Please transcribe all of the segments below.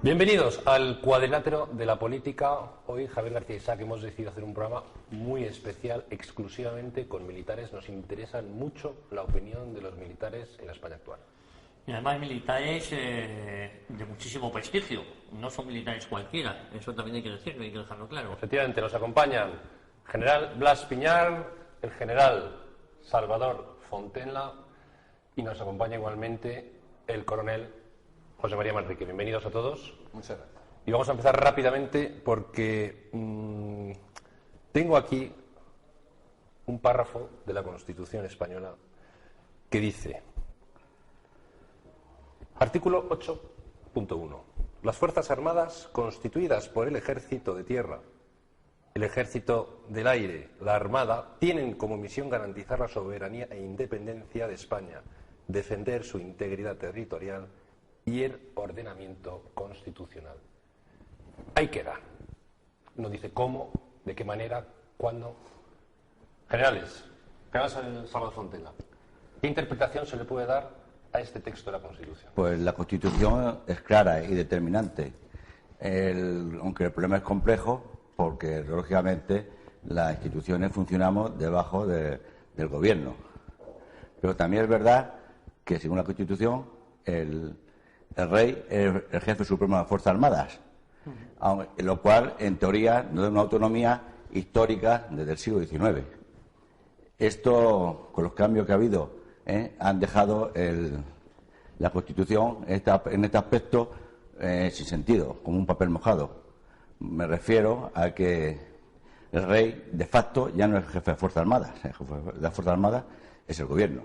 Bienvenidos al Cuadrilátero de la Política. Hoy, Javier García Isaac, hemos decidido hacer un programa muy especial, exclusivamente con militares. Nos interesa mucho la opinión de los militares en la España actual. Y además militares de muchísimo prestigio, no son militares cualquiera, eso también hay que decirlo, hay que dejarlo claro. Efectivamente, nos acompañan el general Blas Piñar, el general Salvador Fontenla y nos acompaña igualmente el coronel José María Manrique. Bienvenidos a todos. Muchas gracias. Y vamos a empezar rápidamente porque tengo aquí un párrafo de la Constitución española que dice: artículo 8.1. Las Fuerzas Armadas constituidas por el Ejército de Tierra, el Ejército del Aire, la Armada, tienen como misión garantizar la soberanía e independencia de España, defender su integridad territorial y el ordenamiento constitucional. Ahí queda. No dice cómo, de qué manera, cuándo. Generales, general Salvador Fontenla, ¿qué interpretación se le puede dar a este texto de la Constitución? Pues la Constitución es clara y determinante, aunque el problema es complejo, porque lógicamente las instituciones funcionamos debajo del gobierno. Pero también es verdad que según la Constitución el rey es el jefe supremo de las Fuerzas Armadas, lo cual en teoría nos da una autonomía histórica desde el siglo XIX. Esto, con los cambios que ha habido, han dejado la Constitución en este aspecto sin sentido, como un papel mojado. Me refiero a que el rey, de facto, ya no es el jefe de Fuerzas Armadas. El jefe de las Fuerzas Armadas es el gobierno.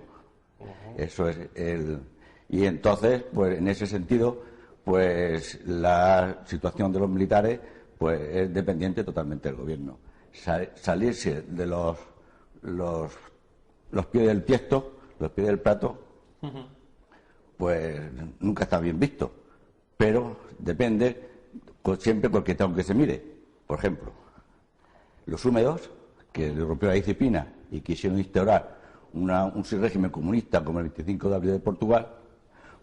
Eso es y entonces, pues en ese sentido, pues la situación de los militares pues es dependiente totalmente del gobierno. Salirse de los pies del tiesto, los pies del plato, pues nunca está bien visto. Pero depende siempre por qué aunque se mire. Por ejemplo, los húmedos, que le rompió la disciplina y quisieron instaurar un régimen comunista como el 25 de abril de Portugal,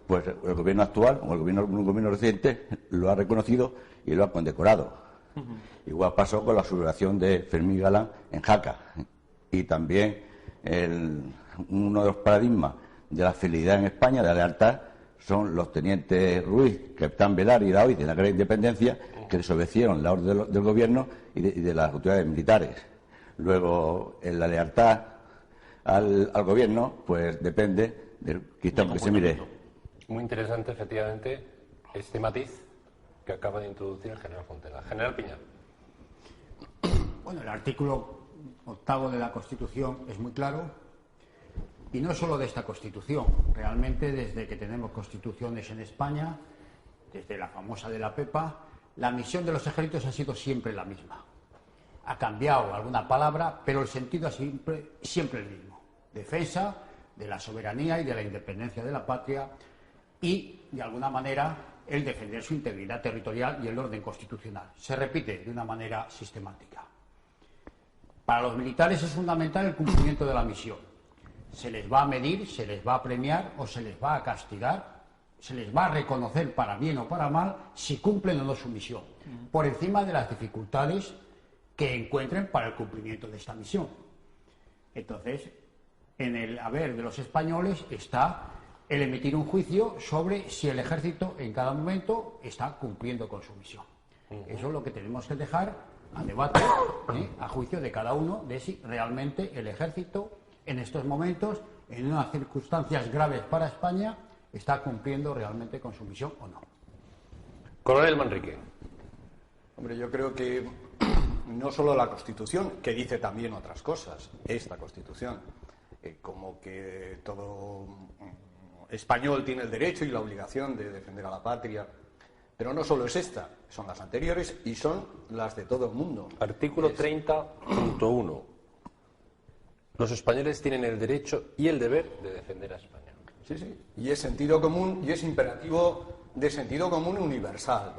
pues el gobierno actual, o un gobierno reciente, lo ha reconocido y lo ha condecorado. Igual pasó con la sublevación de Fermín Galán en Jaca. Y también uno de los paradigmas de la fidelidad en España, de la lealtad, son los tenientes Ruiz, capitán Velar y Daoiz de la Guerra de Independencia, que desobedecieron la orden del gobierno y de las autoridades militares. Luego, en la lealtad al gobierno, pues depende del cristal que se mire. Muy interesante, efectivamente, este matiz que acaba de introducir el general Fontenla. General Piñar. Bueno, el artículo 8º de la Constitución es muy claro, y no solo de esta Constitución. Realmente, desde que tenemos constituciones en España, desde la famosa de la Pepa, la misión de los ejércitos ha sido siempre la misma. Ha cambiado alguna palabra, pero el sentido es siempre el mismo: defensa de la soberanía y de la independencia de la patria, y, de alguna manera, el defender su integridad territorial y el orden constitucional. Se repite de una manera sistemática. Para los militares es fundamental el cumplimiento de la misión. Se les va a medir, se les va a premiar o se les va a castigar, se les va a reconocer para bien o para mal si cumplen o no su misión, por encima de las dificultades que encuentren para el cumplimiento de esta misión. Entonces, en el haber de los españoles está el emitir un juicio sobre si el ejército en cada momento está cumpliendo con su misión. Eso es lo que tenemos que dejar a debate, a juicio de cada uno, de si realmente el ejército en estos momentos, en unas circunstancias graves para España, está cumpliendo realmente con su misión o no. Coronel Manrique. Hombre, yo creo que no solo la Constitución, que dice también otras cosas, esta Constitución, como que todo español tiene el derecho y la obligación de defender a la patria, pero no solo es esta, son las anteriores y son las de todo el mundo. Artículo 30.1. Los españoles tienen el derecho y el deber de defender a España. Sí, sí, y es sentido común y es imperativo de sentido común universal.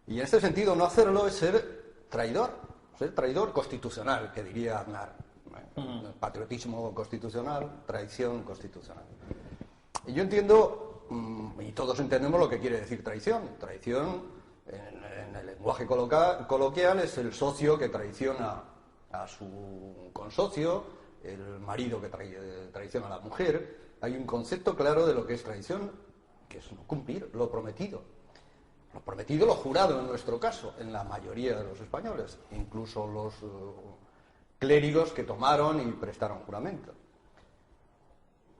Y en este sentido no hacerlo es ser traidor constitucional, que diría Aznar. Patriotismo constitucional, traición constitucional. Y yo entiendo y todos entendemos lo que quiere decir traición. Traición, en el lenguaje coloquial, es el socio que traiciona a su consocio, el marido que traiciona a la mujer. Hay un concepto claro de lo que es traición, que es no cumplir lo prometido. Lo prometido, lo jurado en nuestro caso, en la mayoría de los españoles, incluso los clérigos que tomaron y prestaron juramento.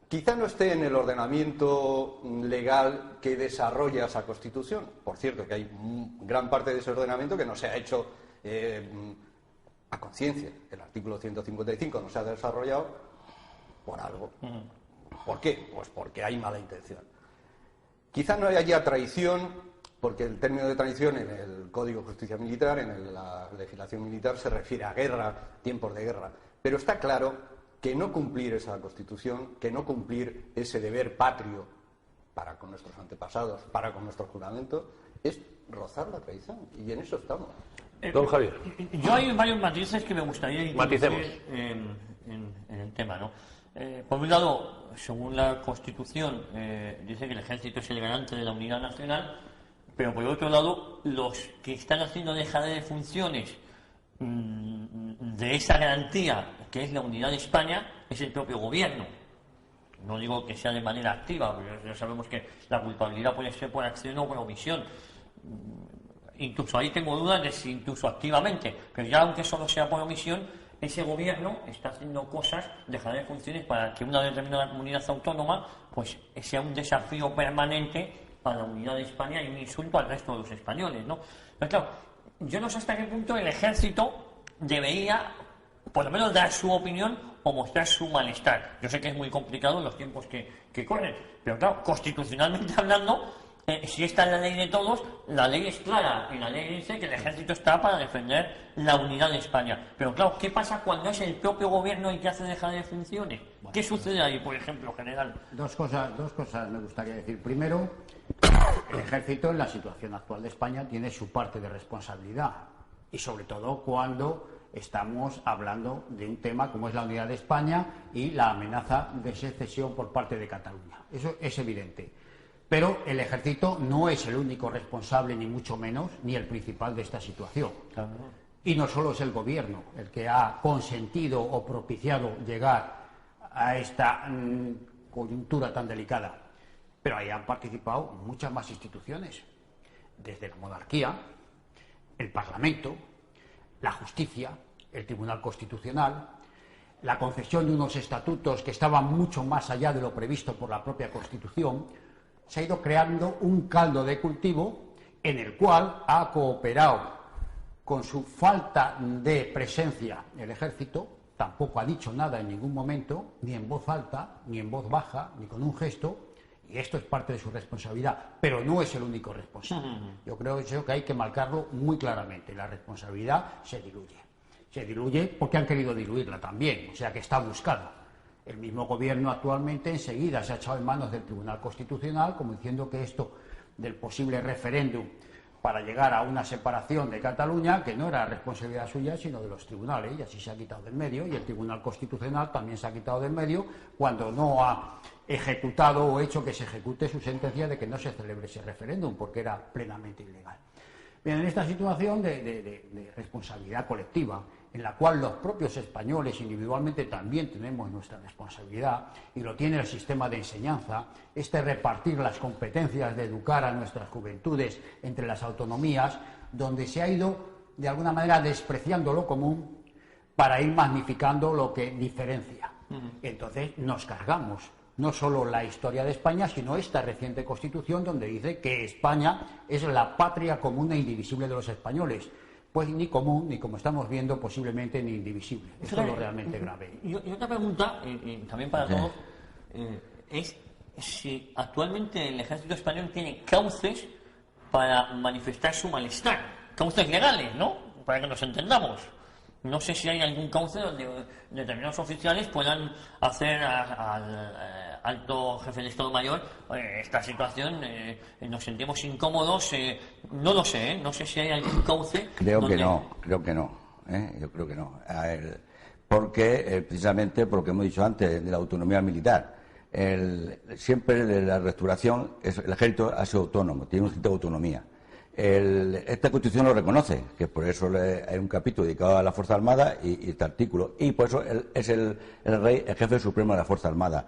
Quizá no esté en el ordenamiento legal que desarrolla esa Constitución. Por cierto, que hay gran parte de ese ordenamiento que no se ha hecho a conciencia. El artículo 155 no se ha desarrollado por algo. ¿Por qué? Pues porque hay mala intención. Quizá no haya traición, porque el término de traición en el Código de Justicia Militar, en la legislación militar, se refiere a guerra, tiempos de guerra. Pero está claro que no cumplir esa Constitución, que no cumplir ese deber patrio para con nuestros antepasados, para con nuestro juramento, es rozar la traición. Y en eso estamos. Don Javier. Yo hay varios matices que me gustaría introducir en el tema, ¿no? Por un lado, según la Constitución, dice que el ejército es el garante de la unidad nacional, pero por otro lado, los que están haciendo dejadez de funciones de esa garantía que es la unidad de España es el propio gobierno. No digo que sea de manera activa, porque ya sabemos que la culpabilidad puede ser por acción o por omisión. Incluso ahí tengo dudas de si incluso activamente, pero ya aunque solo sea por omisión, ese gobierno está haciendo cosas, dejar de funciones para que una determinada comunidad autónoma pues sea un desafío permanente para la unidad de España y un insulto al resto de los españoles, ¿no? Pero claro, yo no sé hasta qué punto el ejército debería, por lo menos, dar su opinión o mostrar su malestar. Yo sé que es muy complicado en los tiempos que corren, pero claro, constitucionalmente hablando, si está en la ley de todos, la ley es clara y la ley dice que el ejército está para defender la unidad de España. Pero claro, ¿qué pasa cuando es el propio gobierno el que hace dejar de funciones? ¿Qué sucede ahí, por ejemplo, general? Dos cosas me gustaría decir. Primero, el ejército en la situación actual de España tiene su parte de responsabilidad, y sobre todo cuando estamos hablando de un tema como es la unidad de España y la amenaza de secesión por parte de Cataluña. Eso es evidente. Pero el ejército no es el único responsable, ni mucho menos, ni el principal de esta situación. Claro. Y no solo es el gobierno el que ha consentido o propiciado llegar a esta coyuntura tan delicada, pero ahí han participado muchas más instituciones, desde la monarquía, el Parlamento, la justicia, el Tribunal Constitucional, la concesión de unos estatutos que estaban mucho más allá de lo previsto por la propia Constitución. Se ha ido creando un caldo de cultivo en el cual ha cooperado con su falta de presencia el ejército. Tampoco ha dicho nada en ningún momento, ni en voz alta, ni en voz baja, ni con un gesto, y esto es parte de su responsabilidad, pero no es el único responsable. Yo creo que hay que marcarlo muy claramente. La responsabilidad se diluye porque han querido diluirla también, o sea que está buscada. El mismo gobierno actualmente enseguida se ha echado en manos del Tribunal Constitucional, como diciendo que esto del posible referéndum para llegar a una separación de Cataluña, que no era responsabilidad suya, sino de los tribunales, y así se ha quitado del medio, y el Tribunal Constitucional también se ha quitado del medio cuando no ha ejecutado o hecho que se ejecute su sentencia de que no se celebre ese referéndum, porque era plenamente ilegal. Bien, en esta situación de responsabilidad colectiva, en la cual los propios españoles individualmente también tenemos nuestra responsabilidad, y lo tiene el sistema de enseñanza, repartir las competencias de educar a nuestras juventudes entre las autonomías, donde se ha ido de alguna manera despreciando lo común para ir magnificando lo que diferencia. Entonces nos cargamos no solo la historia de España, sino esta reciente Constitución, donde dice que España es la patria común e indivisible de los españoles. Pues ni común, ni, como estamos viendo, posiblemente ni indivisible. Esto es lo realmente grave. Y otra pregunta, también para todos, es si actualmente el ejército español tiene cauces para manifestar su malestar. Cauces legales, ¿no? Para que nos entendamos. No sé si hay algún cauce donde determinados oficiales puedan hacer al alto jefe de Estado Mayor esta situación, nos sentimos incómodos, no lo sé, no sé si hay algún cauce. Creo que no, yo creo que no. Porque, precisamente por lo que hemos dicho antes, de la autonomía militar. siempre de la restauración el ejército ha sido autónomo, tiene una cierta autonomía. Esta Constitución lo reconoce, que por eso hay un capítulo dedicado a la Fuerza Armada y este artículo, y por eso es el rey, el jefe supremo de la Fuerza Armada.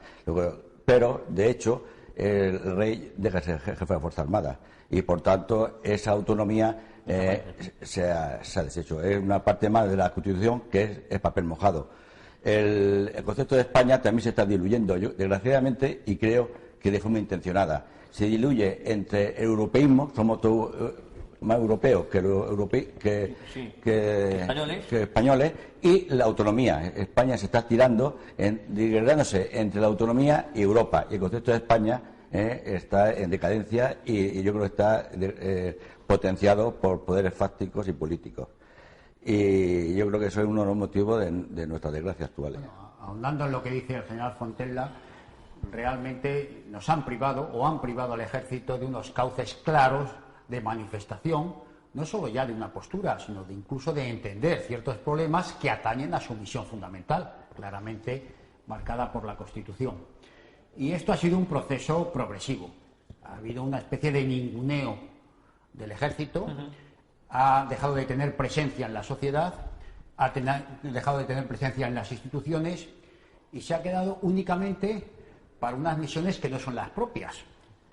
Pero, de hecho, el rey deja de ser jefe de la Fuerza Armada y, por tanto, esa autonomía se ha deshecho. Es una parte más de la Constitución que es papel mojado. El concepto de España también se está diluyendo, desgraciadamente, y creo que de forma intencionada. Se diluye entre el europeísmo, somos todos más europeos que españoles, y la autonomía. España se está degradándose entre la autonomía y Europa, y el concepto de España está en decadencia y yo creo que está potenciado por poderes fácticos y políticos. Y yo creo que eso es uno de los motivos de nuestra desgracia actual. Bueno, ahondando en lo que dice el general Fontella, realmente nos han privado o han privado al ejército de unos cauces claros de manifestación, no solo ya de una postura, sino de incluso de entender ciertos problemas que atañen a su misión fundamental, claramente marcada por la Constitución. Y esto ha sido un proceso progresivo. Ha habido una especie de ninguneo del ejército, ha dejado de tener presencia en la sociedad, ha dejado de tener presencia en las instituciones y se ha quedado únicamente para unas misiones que no son las propias,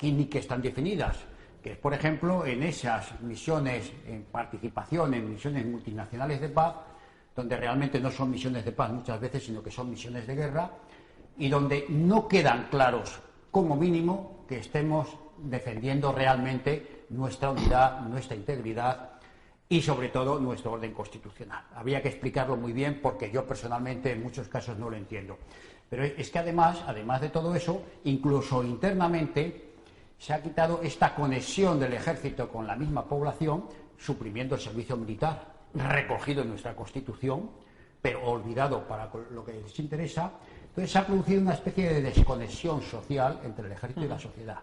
ni que están definidas, que es, por ejemplo, en esas misiones, en participación en misiones multinacionales de paz, donde realmente no son misiones de paz muchas veces, sino que son misiones de guerra, y donde no quedan claros, como mínimo, que estemos defendiendo realmente nuestra unidad, nuestra integridad y, sobre todo, nuestro orden constitucional. Habría que explicarlo muy bien porque yo personalmente en muchos casos no lo entiendo. Pero es que además de todo eso, incluso internamente, se ha quitado esta conexión del ejército con la misma población, suprimiendo el servicio militar, recogido en nuestra Constitución, pero olvidado para lo que les interesa. Entonces se ha producido una especie de desconexión social entre el ejército y la sociedad.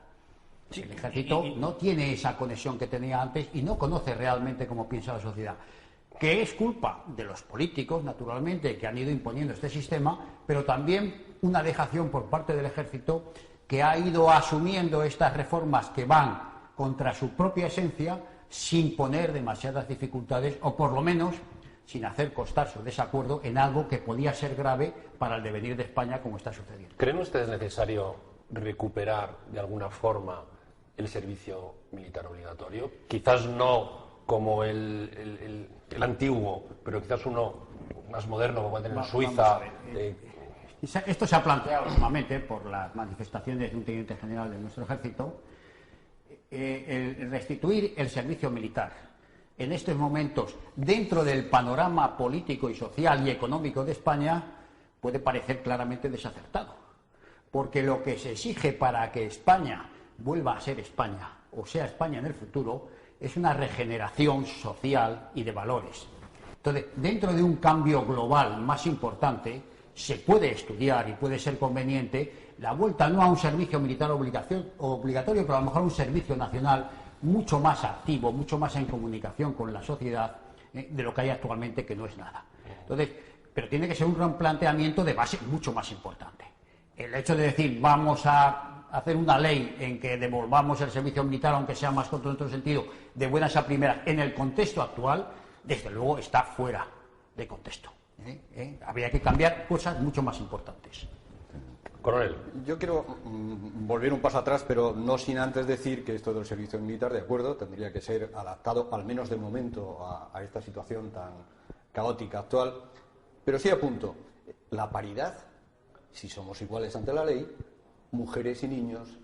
El ejército no tiene esa conexión que tenía antes y no conoce realmente cómo piensa la sociedad, que es culpa de los políticos, naturalmente, que han ido imponiendo este sistema, pero también una dejación por parte del ejército que ha ido asumiendo estas reformas que van contra su propia esencia sin poner demasiadas dificultades o, por lo menos, sin hacer constar su desacuerdo en algo que podía ser grave para el devenir de España, como está sucediendo. ¿Creen ustedes necesario recuperar de alguna forma el servicio militar obligatorio? Quizás no como el antiguo, pero quizás uno más moderno, como tener en Suiza. Esto se ha planteado últimamente por las manifestaciones de un teniente general de nuestro ejército, el restituir el servicio militar en estos momentos dentro del panorama político y social y económico de España puede parecer claramente desacertado, porque lo que se exige para que España vuelva a ser España o sea España en el futuro es una regeneración social y de valores. Entonces, dentro de un cambio global más importante, se puede estudiar y puede ser conveniente la vuelta no a un servicio militar obligatorio, pero a lo mejor a un servicio nacional mucho más activo, mucho más en comunicación con la sociedad de lo que hay actualmente, que no es nada. Entonces, pero tiene que ser un gran planteamiento de base mucho más importante. El hecho de decir vamos a hacer una ley en que devolvamos el servicio militar, aunque sea más corto en otro sentido, de buenas a primeras, en el contexto actual, desde luego está fuera de contexto. Habría que cambiar cosas mucho más importantes. Coronel. Yo quiero volver un paso atrás, pero no sin antes decir que esto del servicio militar, de acuerdo, tendría que ser adaptado, al menos de momento, a esta situación tan caótica actual. Pero sí apunto, la paridad, si somos iguales ante la ley, mujeres y niños,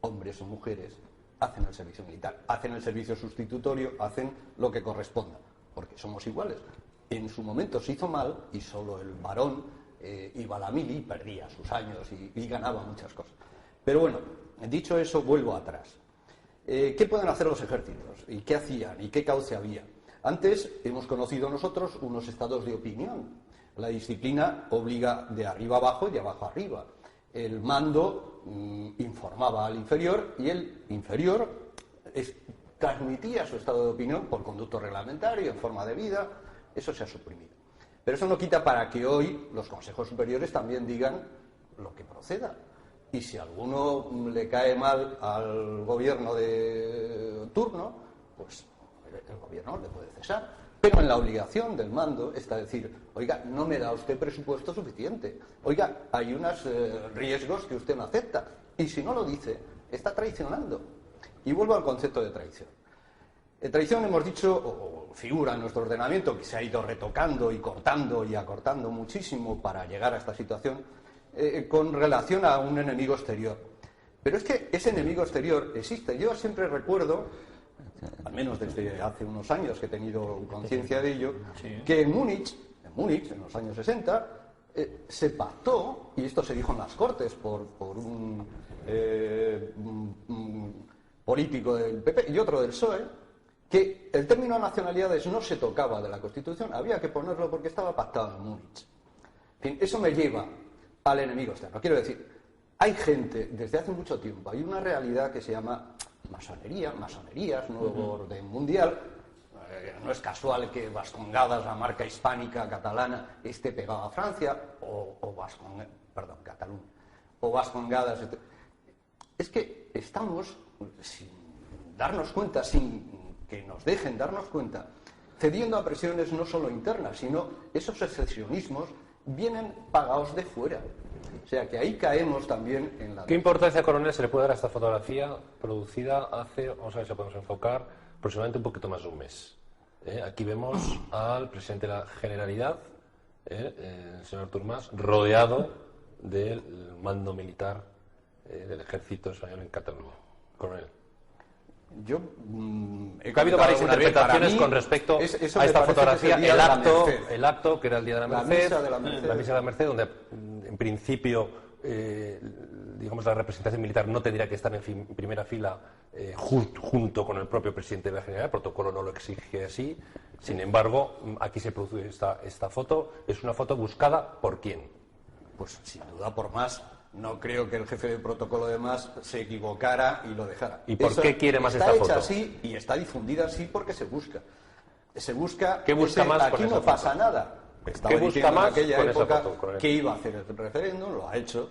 hombres o mujeres, hacen el servicio militar, hacen el servicio sustitutorio, hacen lo que corresponda, porque somos iguales. En su momento se hizo mal y solo el varón iba a la mili y perdía sus años y ganaba muchas cosas. Pero bueno, dicho eso, vuelvo atrás. ¿Qué pueden hacer los ejércitos? ¿Y qué hacían? ¿Y qué cauce había? Antes hemos conocido nosotros unos estados de opinión. La disciplina obliga de arriba abajo y de abajo arriba. El mando informaba al inferior y el inferior transmitía su estado de opinión por conducto reglamentario, en forma de vida. Eso se ha suprimido. Pero eso no quita para que hoy los consejos superiores también digan lo que proceda. y si alguno le cae mal al gobierno de turno, pues el gobierno le puede cesar. Pero en la obligación del mando está decir, oiga, no me da usted presupuesto suficiente, oiga, hay unos riesgos que usted no acepta, y si no lo dice, está traicionando. Y vuelvo al concepto de traición. Traición, hemos dicho, o figura en nuestro ordenamiento, que se ha ido retocando y cortando y acortando muchísimo para llegar a esta situación, con relación a un enemigo exterior. Pero es que ese enemigo exterior existe. Yo siempre recuerdo, al menos desde hace unos años que he tenido conciencia de ello, que en Múnich, en los años 60, se pactó, y esto se dijo en las Cortes por un político del PP y otro del PSOE, que el término nacionalidades no se tocaba de la Constitución, había que ponerlo porque estaba pactado en Múnich. En fin, eso me lleva al enemigo externo. Quiero decir, hay gente, desde hace mucho tiempo, hay una realidad que se llama masonerías, nuevo orden mundial. No es casual que Vascongadas, la marca hispánica catalana, esté pegada a Francia, Cataluña, o Vascongadas. Es que estamos, sin darnos cuenta, sin que nos dejen darnos cuenta, cediendo a presiones no solo internas, sino esos secesionismos vienen pagados de fuera. O sea que ahí caemos también en la... ¿Qué importancia, coronel, se le puede dar a esta fotografía producida hace, vamos a ver si podemos enfocar, aproximadamente un poquito más de un mes? Aquí vemos al presidente de la Generalidad, el señor Artur Mas, rodeado del mando militar del ejército español en Cataluña. Coronel. Yo ha habido varias interpretaciones con respecto a esta fotografía, el acto que era el día de la Merced, la misa de la Merced, donde en principio digamos la representación militar no tendría que estar en primera fila junto con el propio presidente de la Generalidad. El protocolo no lo exige así. Sin embargo, aquí se produce esta foto. ¿Es una foto buscada por quién? Pues sin duda por Mas. No creo que el jefe de protocolo de Mas se equivocara y lo dejara. ¿Y por qué quiere Mas esta foto? Está hecha así y está difundida así porque se busca. ¿Qué busca Mas aquí no pasa nada. ¿Qué busca Mas en aquella época foto, que iba a hacer el referéndum? Lo ha hecho.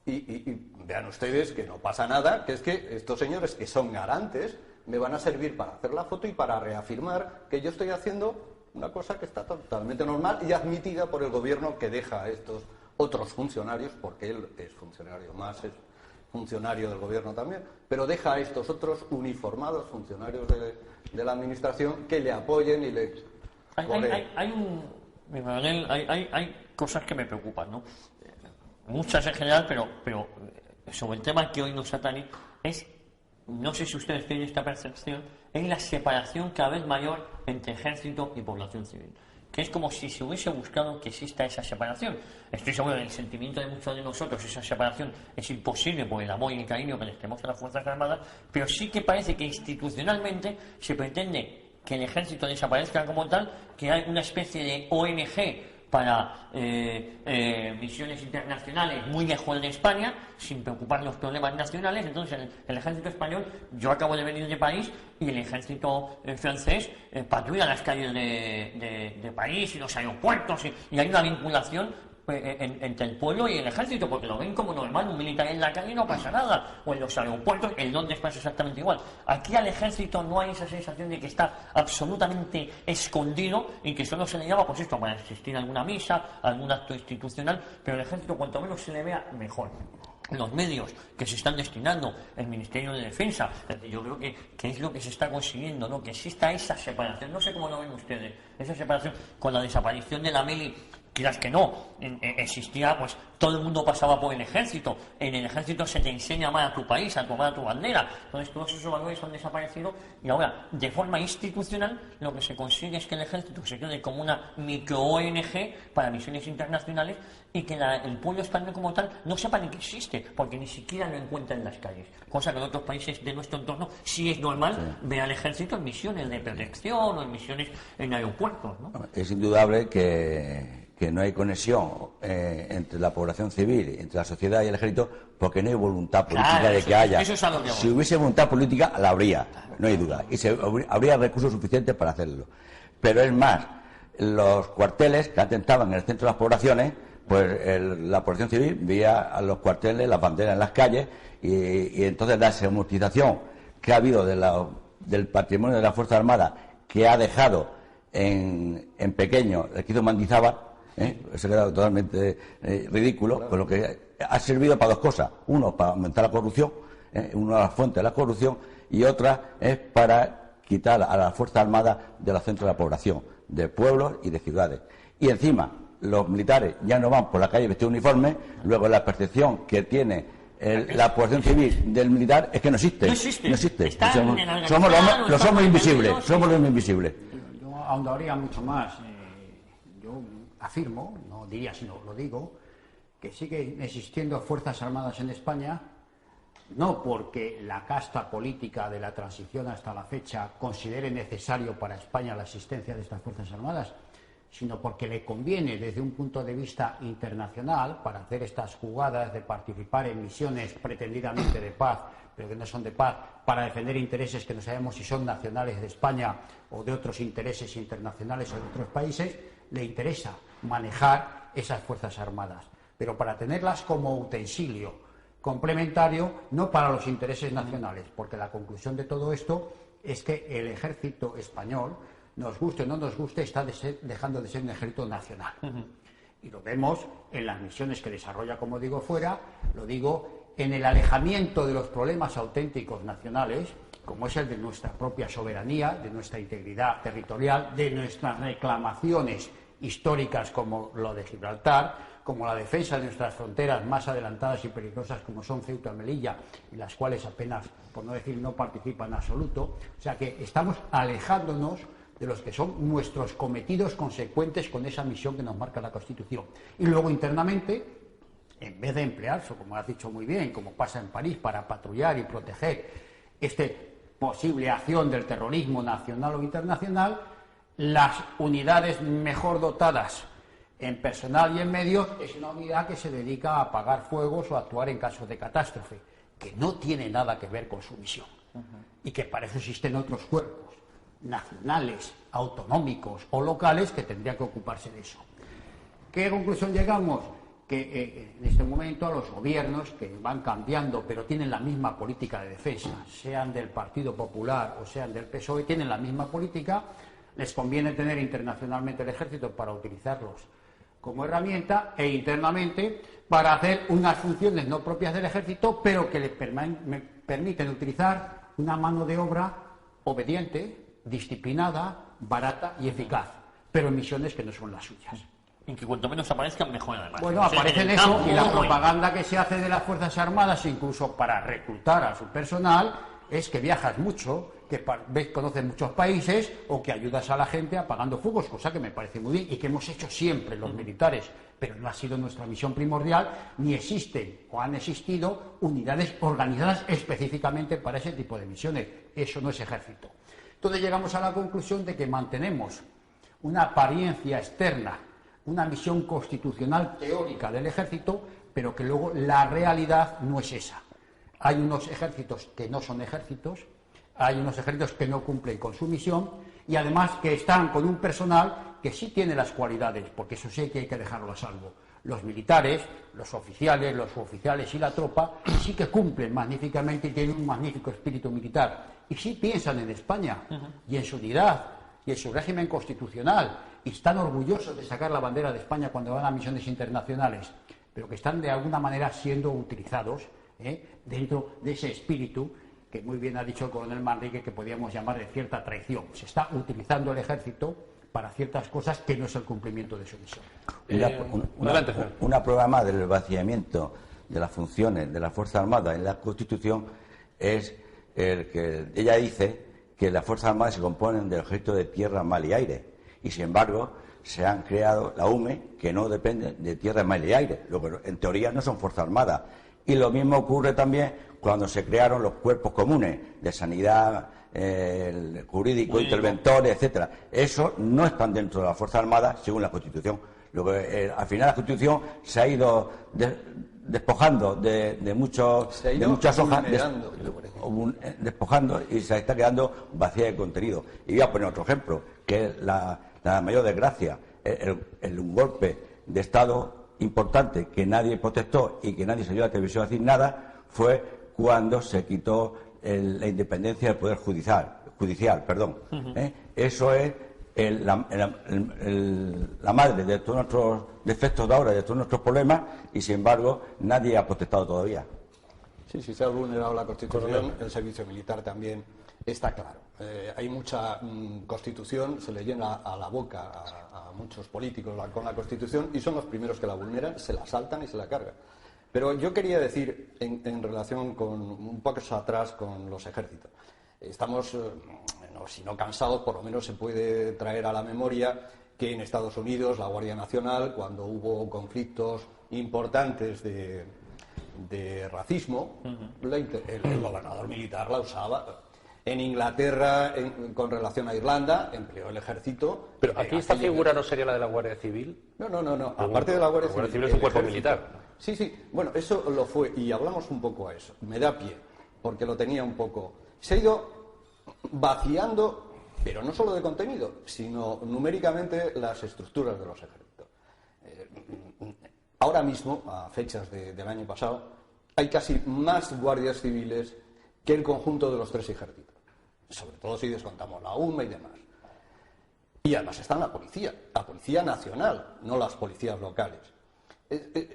Y vean ustedes que no pasa nada, que es que estos señores que son garantes me van a servir para hacer la foto y para reafirmar que yo estoy haciendo una cosa que está totalmente normal y admitida por el gobierno que deja a estos otros funcionarios, porque él es funcionario más, es funcionario del gobierno también, pero deja a estos otros uniformados funcionarios de la administración que le apoyen y le... Hay cosas que me preocupan, ¿no? Muchas en general, pero sobre el tema que hoy nos atañe es, no sé si ustedes tienen esta percepción, es la separación cada vez mayor entre ejército y población civil. Que es como si se hubiese buscado que exista esa separación. Estoy seguro que en el sentimiento de muchos de nosotros esa separación es imposible por el amor y el cariño que les tenemos a las Fuerzas Armadas, pero sí que parece que institucionalmente se pretende que el ejército desaparezca como tal, que hay una especie de ONG para misiones internacionales muy lejos de España, sin preocupar los problemas nacionales. Entonces el ejército español, yo acabo de venir de París, y el ejército francés patrulla las calles de París y los aeropuertos, y hay una vinculación entre el pueblo y el ejército, porque lo ven como normal, un militar en la calle no pasa nada, o en los aeropuertos, en Londres pasa exactamente igual. Aquí al ejército no hay esa sensación de que está absolutamente escondido y que solo se le llama, pues esto, para asistir a alguna misa, a algún acto institucional, pero el ejército cuanto menos se le vea mejor. Los medios que se están destinando, el Ministerio de Defensa, yo creo que es lo que se está consiguiendo, ¿no? Que exista esa separación. No sé cómo lo ven ustedes, esa separación con la desaparición de la mili. Quizás que no, existía, pues todo el mundo pasaba por el ejército, en el ejército se te enseña a amar a tu país, a tomar tu bandera, entonces todos esos valores han desaparecido y ahora, de forma institucional, lo que se consigue es que el ejército se quede como una micro-ONG para misiones internacionales y que el pueblo español como tal no sepa ni que existe, porque ni siquiera lo encuentra en las calles, cosa que en otros países de nuestro entorno sí es normal ver al ejército en misiones de protección o en misiones en aeropuertos, ¿no? Es indudable que no hay conexión entre la población civil, entre la sociedad y el ejército, porque no hay voluntad política de que haya. Si hubiese voluntad política, la habría, no hay duda, y habría recursos suficientes para hacerlo. Pero es más, los cuarteles que antes estaban en el centro de las poblaciones, pues la población civil veía a los cuarteles, las banderas en las calles, y entonces la amortización que ha habido del patrimonio de la Fuerza Armada, que ha dejado en pequeño el que hizo Mendizábal, se ha quedado totalmente ridículo, con lo que ha servido para dos cosas: uno, para aumentar la corrupción, una de las fuentes de la corrupción, y otra es para quitar a la Fuerza Armada de los centros de la población, de pueblos y de ciudades. Y encima los militares ya no van por la calle vestidos uniformes. Luego la percepción que tiene la población civil del militar es que no existe. No existe. Somos los hombres invisibles. Yo ahondaría mucho más. Yo afirmo, no diría sino lo digo, que siguen existiendo fuerzas armadas en España, no porque la casta política de la transición hasta la fecha considere necesario para España la existencia de estas fuerzas armadas, sino porque le conviene desde un punto de vista internacional, para hacer estas jugadas de participar en misiones pretendidamente de paz, pero que no son de paz, para defender intereses que no sabemos si son nacionales de España o de otros intereses internacionales o de otros países. Le interesa manejar esas fuerzas armadas, pero para tenerlas como utensilio complementario, no para los intereses nacionales, porque la conclusión de todo esto es que el ejército español, nos guste o no nos guste, está dejando de ser un ejército nacional. Y lo vemos en las misiones que desarrolla, como digo, fuera, lo digo, en el alejamiento de los problemas auténticos nacionales, como es el de nuestra propia soberanía, de nuestra integridad territorial, de nuestras reclamaciones históricas como lo de Gibraltar, como la defensa de nuestras fronteras más adelantadas y peligrosas como son Ceuta y Melilla, en las cuales apenas, por no decir no participa en absoluto. O sea que estamos alejándonos de los que son nuestros cometidos consecuentes con esa misión que nos marca la Constitución. Y luego internamente, en vez de emplearse, como has dicho muy bien, como pasa en París, para patrullar y proteger esta posible acción del terrorismo nacional o internacional, las unidades mejor dotadas en personal y en medios es una unidad que se dedica a apagar fuegos o a actuar en casos de catástrofe, que no tiene nada que ver con su misión, y que para eso existen otros cuerpos nacionales, autonómicos o locales que tendrían que ocuparse de eso. ¿Qué conclusión llegamos? Que en este momento a los gobiernos que van cambiando pero tienen la misma política de defensa, sean del Partido Popular o sean del PSOE, tienen la misma política, les conviene tener internacionalmente el ejército para utilizarlos como herramienta e internamente para hacer unas funciones no propias del ejército, pero que les permiten utilizar una mano de obra obediente, disciplinada, barata y eficaz, pero en misiones que no son las suyas. En que cuanto menos aparezcan, mejor además. Bueno, aparecen eso, y la propaganda que se hace de las Fuerzas Armadas, incluso para reclutar a su personal, es que viajas mucho, que conoces muchos países o que ayudas a la gente apagando fuegos, cosa que me parece muy bien y que hemos hecho siempre los militares, pero no ha sido nuestra misión primordial, ni existen o han existido unidades organizadas específicamente para ese tipo de misiones. Eso no es ejército. Entonces llegamos a la conclusión de que mantenemos una apariencia externa, una misión constitucional teórica del ejército, pero que luego la realidad no es esa. Hay unos ejércitos que no son ejércitos, hay unos ejércitos que no cumplen con su misión y además que están con un personal que sí tiene las cualidades, porque eso sí que hay que dejarlo a salvo. Los militares, los oficiales, los suboficiales y la tropa sí que cumplen magníficamente y tienen un magnífico espíritu militar. Y sí piensan en España y en su unidad y en su régimen constitucional y están orgullosos de sacar la bandera de España cuando van a misiones internacionales, pero que están de alguna manera siendo utilizados dentro de ese espíritu que muy bien ha dicho el coronel Manrique que podríamos llamar de cierta traición. Se está utilizando el ejército para ciertas cosas que no es el cumplimiento de su misión. Una prueba más del vaciamiento de las funciones de la Fuerza Armada en la Constitución es el que ella dice que las Fuerzas Armadas se componen del ejército de tierra, mar y aire, y sin embargo se han creado la UME, que no depende de tierra, mar y aire, lo que en teoría no son Fuerzas Armadas. Y lo mismo ocurre también cuando se crearon los cuerpos comunes de sanidad, el jurídico, interventores, etcétera. Eso no están dentro de las Fuerzas Armadas según la Constitución. Al final la Constitución se ha ido despojando de muchas hojas, despojando y se está quedando vacía de contenido. Y voy a poner otro ejemplo, que es la mayor desgracia, un golpe de Estado importante que nadie protestó y que nadie salió a la televisión a decir nada fue cuando se quitó la independencia del Poder Judicial. Eso es la madre de todos nuestros defectos de ahora, de todos nuestros problemas, y sin embargo nadie ha protestado todavía. Sí, si se ha vulnerado la Constitución, el servicio militar también está claro. Hay mucha Constitución, se le llena a la boca a muchos políticos con la Constitución y son los primeros que la vulneran, se la saltan y se la cargan. Pero yo quería decir, en relación con un poco atrás con los ejércitos, estamos, si no cansados, por lo menos se puede traer a la memoria que en Estados Unidos la Guardia Nacional, cuando hubo conflictos importantes de racismo, el gobernador militar la usaba. En Inglaterra, con relación a Irlanda, empleó el ejército. Pero aquí esta figura no sería la de la Guardia Civil. No. Aparte de la Guardia Civil. La Guardia Civil es un cuerpo militar. Sí. Bueno, eso lo fue. Y hablamos un poco a eso. Me da pie, porque lo tenía un poco. Se ha ido vaciando, pero no solo de contenido, sino numéricamente las estructuras de los ejércitos. Ahora mismo, a fechas del año pasado, hay casi más guardias civiles que el conjunto de los 3 ejércitos. Sobre todo si descontamos la UMA y demás. Y además está la Policía Nacional, no las policías locales.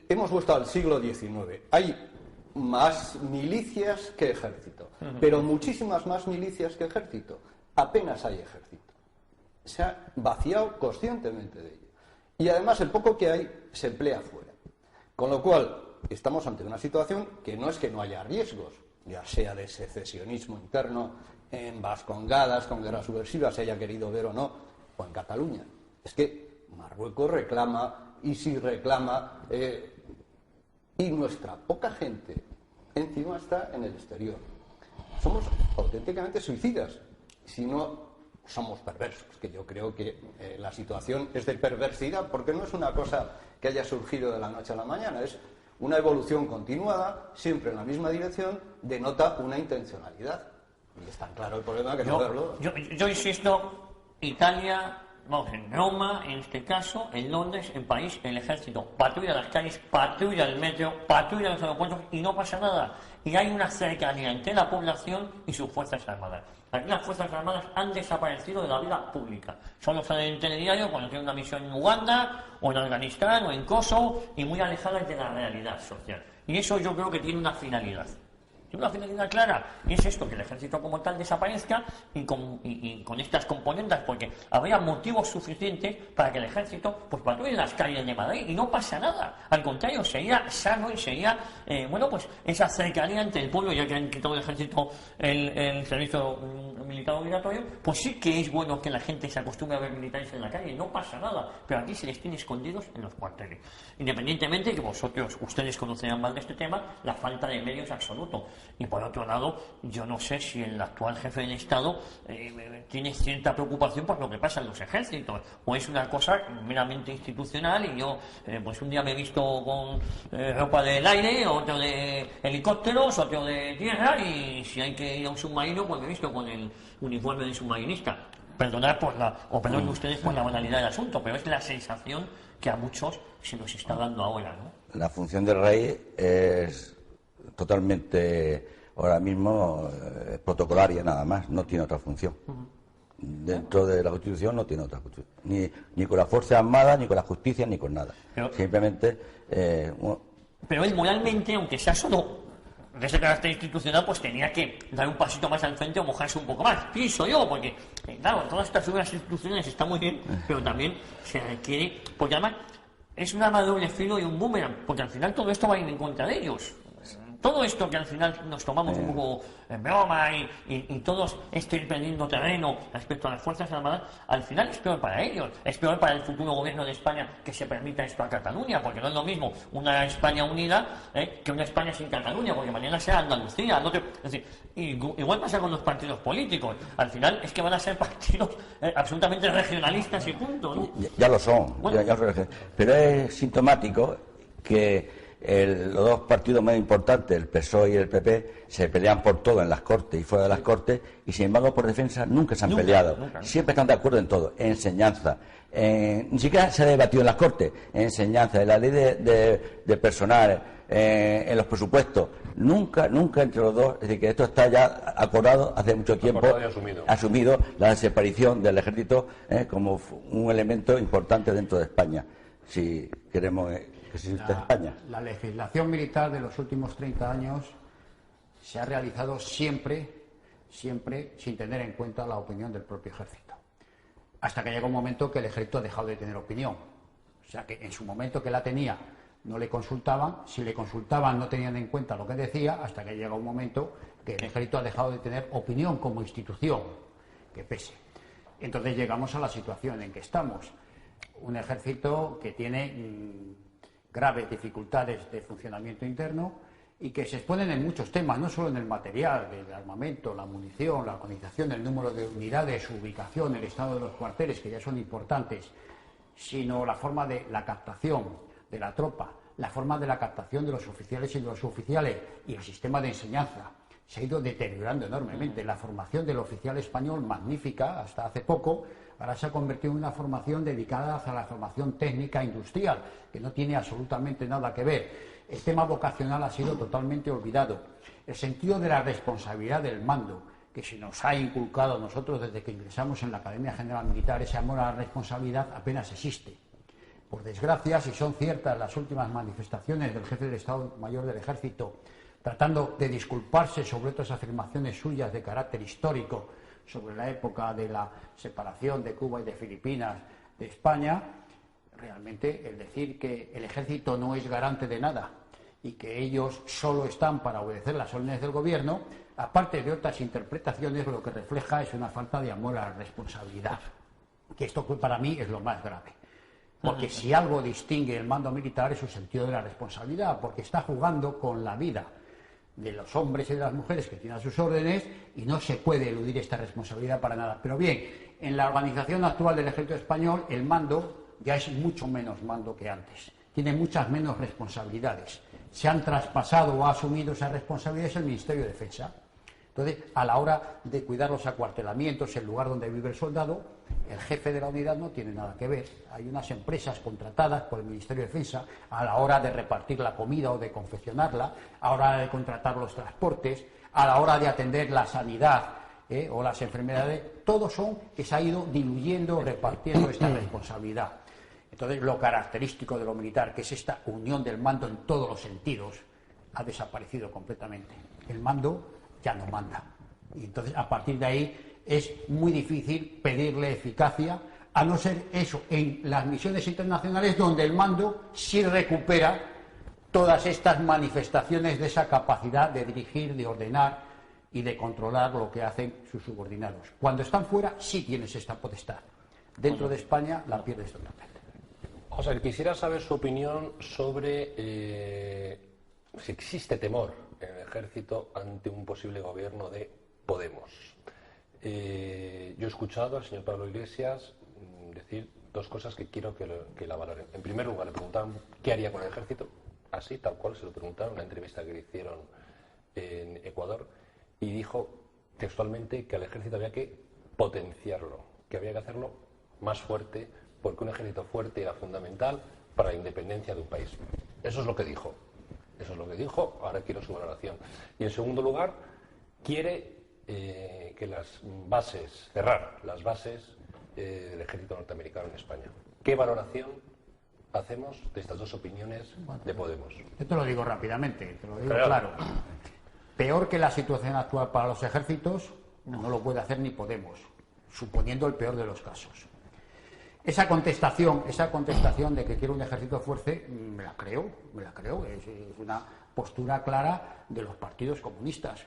Hemos vuelto al siglo XIX. Hay más milicias que ejército, pero muchísimas más milicias que ejército. Apenas hay ejército. Se ha vaciado conscientemente de ello. Y además el poco que hay se emplea fuera. Con lo cual, estamos ante una situación que no es que no haya riesgos, ya sea de secesionismo interno, en Vascongadas, con guerras subversivas, se haya querido ver o no, o en Cataluña. Es que Marruecos reclama, ISIS reclama, y nuestra poca gente encima está en el exterior. Somos auténticamente suicidas, si no somos perversos, que yo creo que la situación es de perversidad, porque no es una cosa que haya surgido de la noche a la mañana, es una evolución continuada, siempre en la misma dirección, denota una intencionalidad. Y es tan claro el problema que no verlo. Yo insisto, Italia, vamos, en Roma, en este caso, en Londres, en París, el ejército patrulla las calles, patrulla el metro, patrulla los aeropuertos y no pasa nada. Y hay una cercanía entre la población y sus fuerzas armadas. Aquí las fuerzas armadas han desaparecido de la vida pública. Solo salen en telediario cuando tienen una misión en Uganda, o en Afganistán, o en Kosovo, y muy alejadas de la realidad social. Y eso yo creo que tiene una finalidad. Tiene una finalidad clara, y es esto, que el ejército como tal desaparezca y con estas componentes, porque habría motivos suficientes para que el ejército pues patrulle las calles de Madrid y no pasa nada. Al contrario, sería sano y sería, pues esa cercanía entre el pueblo, ya que han quitado el ejército el servicio militar obligatorio, pues sí que es bueno que la gente se acostumbre a ver militares en la calle, no pasa nada, pero aquí se les tiene escondidos en los cuarteles. Independientemente que ustedes conocerán más de este tema, la falta de medios absoluto. Y por otro lado, yo no sé si el actual jefe del Estado tiene cierta preocupación por lo que pasa en los ejércitos, o es una cosa meramente institucional y yo pues un día me he visto con ropa del aire, otro de helicópteros, otro de tierra, y si hay que ir a un submarino pues me he visto con el uniforme de submarinista. Perdonad perdón ustedes por la banalidad del asunto, pero es la sensación que a muchos se nos está dando ahora, ¿no? La función del rey es totalmente ahora mismo protocolaria nada más, no tiene otra función. Dentro de la Constitución no tiene otra función, ni con las Fuerzas Armadas, ni con la justicia, ni con nada. Simplemente pero él moralmente, aunque sea solo de ese carácter institucional, pues tenía que dar un pasito más al frente o mojarse un poco más, pienso yo, porque claro, todas estas figuras institucionales están muy bien, pero también se requiere, porque además es un arma de doble filo y un boomerang, porque al final todo esto va a ir en contra de ellos. Todo esto que al final nos tomamos un poco en broma y todos estoy perdiendo terreno respecto a las Fuerzas Armadas, al final es peor para ellos, es peor para el futuro gobierno de España que se permita esto a Cataluña, porque no es lo mismo una España unida que una España sin Cataluña, porque mañana será Andalucía. Es decir, igual pasa con los partidos políticos, al final es que van a ser partidos absolutamente regionalistas y punto, ¿no? Ya lo son, bueno. ya pero es sintomático que los dos partidos más importantes, el PSOE y el PP, se pelean por todo en las Cortes y fuera de las Cortes, y sin embargo por defensa nunca se han peleado. Siempre están de acuerdo en todo, en enseñanza. Ni siquiera se ha debatido en las Cortes, en enseñanza, en la ley de personal, en los presupuestos. Nunca entre los dos, es decir, que esto está ya acordado hace mucho tiempo, asumido la desaparición del ejército como un elemento importante dentro de España, si queremos que exista España. La legislación militar de los últimos 30 años se ha realizado siempre sin tener en cuenta la opinión del propio ejército. Hasta que llega un momento que el ejército ha dejado de tener opinión. O sea que en su momento que la tenía no le consultaban, si le consultaban no tenían en cuenta lo que decía, hasta que llega un momento que el ejército ha dejado de tener opinión como institución, que pese. Entonces llegamos a la situación en que estamos. Un ejército que tiene graves dificultades de funcionamiento interno y que se exponen en muchos temas, no solo en el material, el armamento, la munición, la organización, el número de unidades, su ubicación, el estado de los cuarteles, que ya son importantes, sino la forma de la captación de la tropa, la forma de la captación de los oficiales y de los suboficiales y el sistema de enseñanza se ha ido deteriorando enormemente. La formación del oficial español, magnífica hasta hace poco, ahora se ha convertido en una formación dedicada a la formación técnica industrial, que no tiene absolutamente nada que ver. El tema vocacional ha sido totalmente olvidado. El sentido de la responsabilidad del mando, que se nos ha inculcado a nosotros desde que ingresamos en la Academia General Militar, ese amor a la responsabilidad apenas existe. Por desgracia, si son ciertas las últimas manifestaciones del jefe del Estado Mayor del Ejército, tratando de disculparse sobre otras afirmaciones suyas de carácter histórico sobre la época de la separación de Cuba y de Filipinas de España, realmente el decir que el Ejército no es garante de nada y que ellos solo están para obedecer las órdenes del Gobierno, aparte de otras interpretaciones, lo que refleja es una falta de amor a la responsabilidad, que esto para mí es lo más grave. Porque si algo distingue el mando militar es su sentido de la responsabilidad, porque está jugando con la vida de los hombres y de las mujeres que tienen a sus órdenes y no se puede eludir esta responsabilidad para nada. Pero bien, en la organización actual del Ejército Español el mando ya es mucho menos mando que antes, tiene muchas menos responsabilidades. Se han traspasado o ha asumido esas responsabilidades el Ministerio de Defensa. Entonces, a la hora de cuidar los acuartelamientos, el lugar donde vive el soldado, el jefe de la unidad no tiene nada que ver. Hay unas empresas contratadas por el Ministerio de Defensa a la hora de repartir la comida o de confeccionarla, a la hora de contratar los transportes, a la hora de atender la sanidad o las enfermedades. Todos son que se ha ido diluyendo, repartiendo esta responsabilidad. Entonces, lo característico de lo militar, que es esta unión del mando en todos los sentidos, ha desaparecido completamente. El mando ya no manda. Y entonces, a partir de ahí, es muy difícil pedirle eficacia, a no ser eso, en las misiones internacionales, donde el mando sí recupera todas estas manifestaciones de esa capacidad de dirigir, de ordenar y de controlar lo que hacen sus subordinados. Cuando están fuera, sí tienes esta potestad. Dentro de España la pierdes totalmente. José, quisiera saber su opinión sobre si existe temor en el Ejército ante un posible gobierno de Podemos. Yo he escuchado al señor Pablo Iglesias decir dos cosas que quiero que la valoren. En primer lugar, le preguntaron qué haría con el Ejército, así, tal cual, se lo preguntaron en una entrevista que le hicieron en Ecuador, y dijo textualmente que al Ejército había que potenciarlo, que había que hacerlo más fuerte, porque un ejército fuerte era fundamental para la independencia de un país. Eso es lo que dijo. Eso es lo que dijo, ahora quiero su valoración. Y en segundo lugar, quiere que las bases, cerrar las bases del ejército norteamericano en España. ¿Qué valoración hacemos de estas dos opiniones de Podemos? Yo te lo digo rápidamente, te lo digo claro. Peor que la situación actual para los ejércitos no lo puede hacer ni Podemos, suponiendo el peor de los casos. Esa contestación de que quiere un ejército fuerte, me la creo, es una postura clara de los partidos comunistas.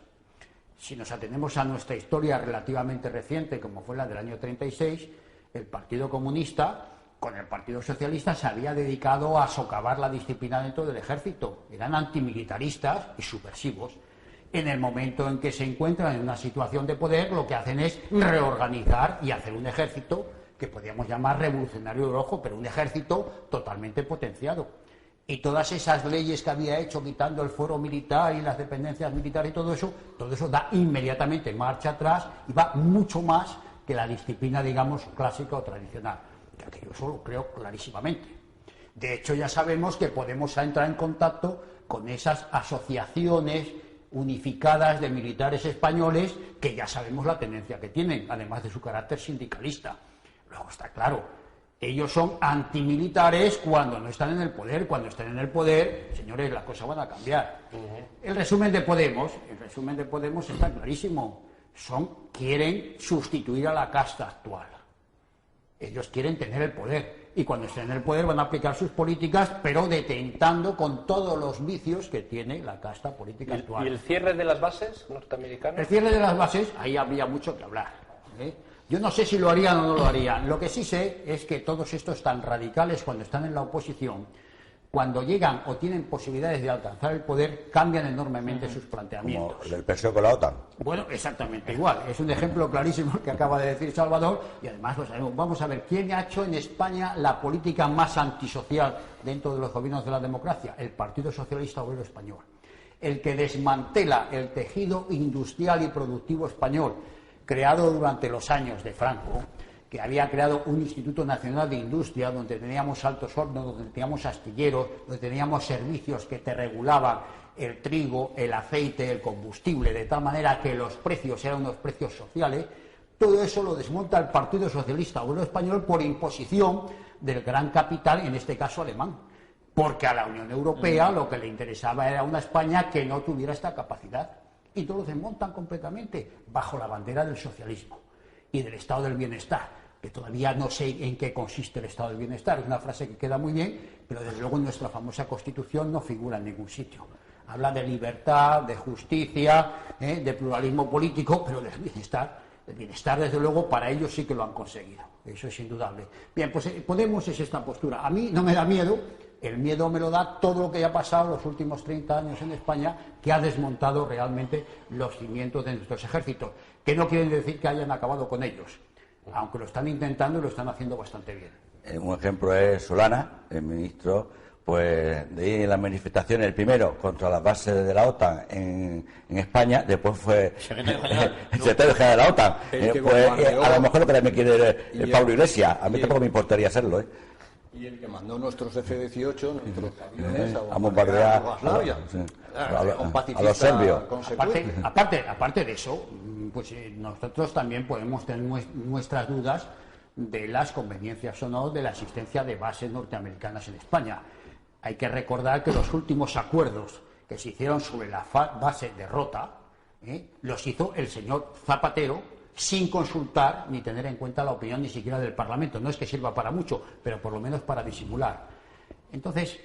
Si nos atenemos a nuestra historia relativamente reciente, como fue la del año 36, el Partido Comunista con el Partido Socialista se había dedicado a socavar la disciplina dentro del ejército. Eran antimilitaristas y subversivos. En el momento en que se encuentran en una situación de poder, lo que hacen es reorganizar y hacer un ejército que podríamos llamar revolucionario rojo, pero un ejército totalmente potenciado. Y todas esas leyes que había hecho, quitando el fuero militar y las dependencias militares y todo eso da inmediatamente marcha atrás y va mucho más que la disciplina, digamos, clásica o tradicional. Que yo eso lo creo clarísimamente. De hecho, ya sabemos que Podemos entrar en contacto con esas asociaciones unificadas de militares españoles que ya sabemos la tendencia que tienen, además de su carácter sindicalista. Luego está claro. Ellos son antimilitares cuando no están en el poder. Cuando están en el poder, señores, las cosas van a cambiar. El resumen de Podemos está clarísimo. Quieren sustituir a la casta actual. Ellos quieren tener el poder. Y cuando estén en el poder van a aplicar sus políticas, pero detentando con todos los vicios que tiene la casta política actual. ¿Y el cierre de las bases norteamericanas? El cierre de las bases, ahí habría mucho que hablar. Yo no sé si lo harían o no lo harían. Lo que sí sé es que todos estos tan radicales, cuando están en la oposición, cuando llegan o tienen posibilidades de alcanzar el poder, cambian enormemente sus planteamientos. Como el PSOE con la OTAN. Bueno, exactamente igual. Es un ejemplo clarísimo que acaba de decir Salvador, y además lo sabemos. Vamos a ver, ¿quién ha hecho en España la política más antisocial dentro de los gobiernos de la democracia? El Partido Socialista Obrero Español. El que desmantela el tejido industrial y productivo español, creado durante los años de Franco, que había creado un Instituto Nacional de Industria donde teníamos altos hornos, donde teníamos astilleros, donde teníamos servicios que te regulaban el trigo, el aceite, el combustible, de tal manera que los precios eran unos precios sociales. Todo eso lo desmonta el Partido Socialista Obrero Español por imposición del gran capital, en este caso alemán, porque a la Unión Europea lo que le interesaba era una España que no tuviera esta capacidad. Y todos lo desmontan completamente bajo la bandera del socialismo y del estado del bienestar, que todavía no sé en qué consiste el estado del bienestar. Es una frase que queda muy bien, pero desde luego en nuestra famosa Constitución no figura en ningún sitio. Habla de libertad, de justicia, de pluralismo político, pero del bienestar, desde luego, para ellos sí que lo han conseguido. Eso es indudable. Bien, pues Podemos es esta postura. A mí no me da miedo. El miedo me lo da todo lo que ha pasado los últimos 30 años en España, que ha desmontado realmente los cimientos de nuestros ejércitos, que no quieren decir que hayan acabado con ellos, aunque lo están intentando y lo están haciendo bastante bien. Un ejemplo es Solana, el ministro, pues de las manifestaciones, el primero contra las bases de la OTAN en España, después fue el secretario general de la OTAN. A lo mejor lo que también quiere Pablo Iglesias, a mí tampoco me importaría serlo, Y el que mandó nuestros F-18, nuestros aviones a bombardear a los serbios. Aparte de eso, pues nosotros también podemos tener nuestras dudas de las conveniencias o no de la existencia de bases norteamericanas en España. Hay que recordar que los últimos acuerdos que se hicieron sobre la base de Rota los hizo el señor Zapatero, sin consultar ni tener en cuenta la opinión ni siquiera del Parlamento. No es que sirva para mucho, pero por lo menos para disimular. Entonces,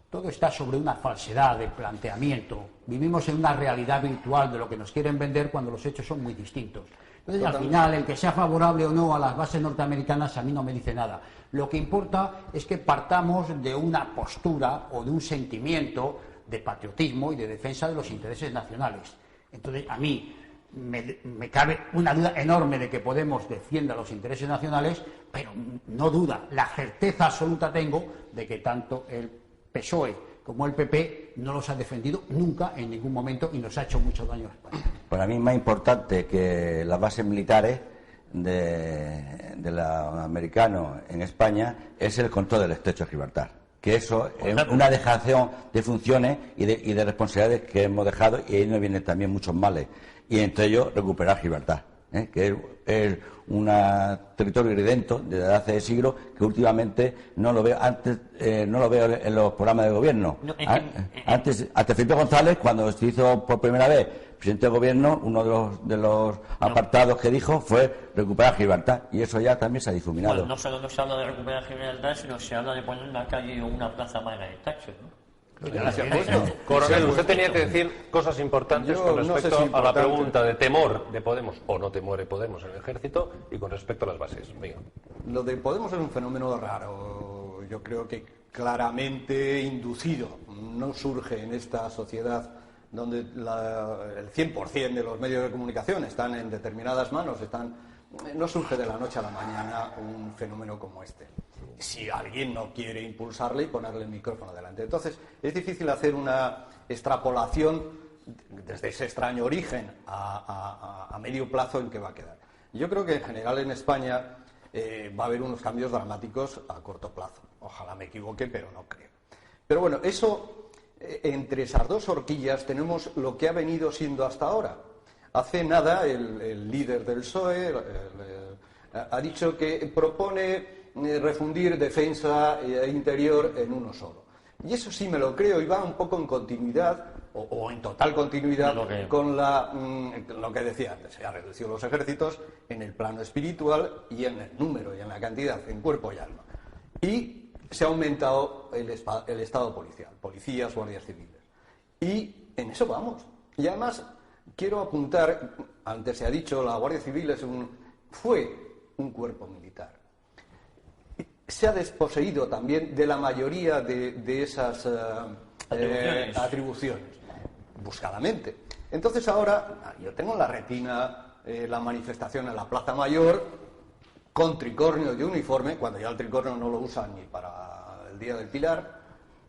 todo está sobre una falsedad de planteamiento. Vivimos en una realidad virtual de lo que nos quieren vender cuando los hechos son muy distintos. Entonces, al final, el que sea favorable o no a las bases norteamericanas a mí no me dice nada. Lo que importa es que partamos de una postura o de un sentimiento de patriotismo y de defensa de los intereses nacionales. Entonces, a mí me cabe una duda enorme de que Podemos defienda los intereses nacionales, pero no duda, la certeza absoluta tengo de que tanto el PSOE como el PP no los ha defendido nunca en ningún momento y nos ha hecho mucho daño a España. Para mí es más importante que las bases militares de los americanos en España es el control del estrecho de Gibraltar, que eso es una dejación de funciones y de responsabilidades que hemos dejado, y ahí nos vienen también muchos males, y entre ellos recuperar Gibraltar, que es un territorio iridento desde hace siglos que últimamente no lo veo no lo veo en los programas de gobierno. Antes Felipe González, cuando se hizo por primera vez presidente de gobierno, uno de los apartados que dijo fue recuperar Gibraltar, y eso ya también se ha difuminado. Bueno, no solo se habla de recuperar Gibraltar, sino se habla de poner una calle o una plaza Margaret Thatcher, ¿no? Coronel, usted tenía que decir cosas importantes con respecto a la pregunta de temor de Podemos o no temor de Podemos en el ejército y con respecto a las bases. Venga. Lo de Podemos es un fenómeno raro, yo creo que claramente inducido. No surge en esta sociedad donde el 100% de los medios de comunicación están en determinadas manos, no surge de la noche a la mañana un fenómeno como este. si alguien no quiere impulsarle y ponerle el micrófono delante. Entonces, es difícil hacer una extrapolación desde ese extraño origen a medio plazo en que va a quedar. Yo creo que en general en España va a haber unos cambios dramáticos a corto plazo. Ojalá me equivoque, pero no creo. Pero bueno, eso, entre esas dos horquillas tenemos lo que ha venido siendo hasta ahora. Hace nada el líder del PSOE ha dicho que propone refundir defensa e interior en uno solo. Y eso sí me lo creo y va un poco en continuidad o en total continuidad con lo que decía antes. Se han reducido los ejércitos en el plano espiritual y en el número y en la cantidad, en cuerpo y alma. Y se ha aumentado el estado policial, policías, guardias civiles. Y en eso vamos. Y además quiero apuntar, antes se ha dicho, la Guardia Civil fue un cuerpo militar. Se ha desposeído también de la mayoría de esas atribuciones, buscadamente. Entonces ahora, yo tengo en la retina la manifestación en la Plaza Mayor con tricornio de uniforme, cuando ya el tricornio no lo usan ni para el Día del Pilar,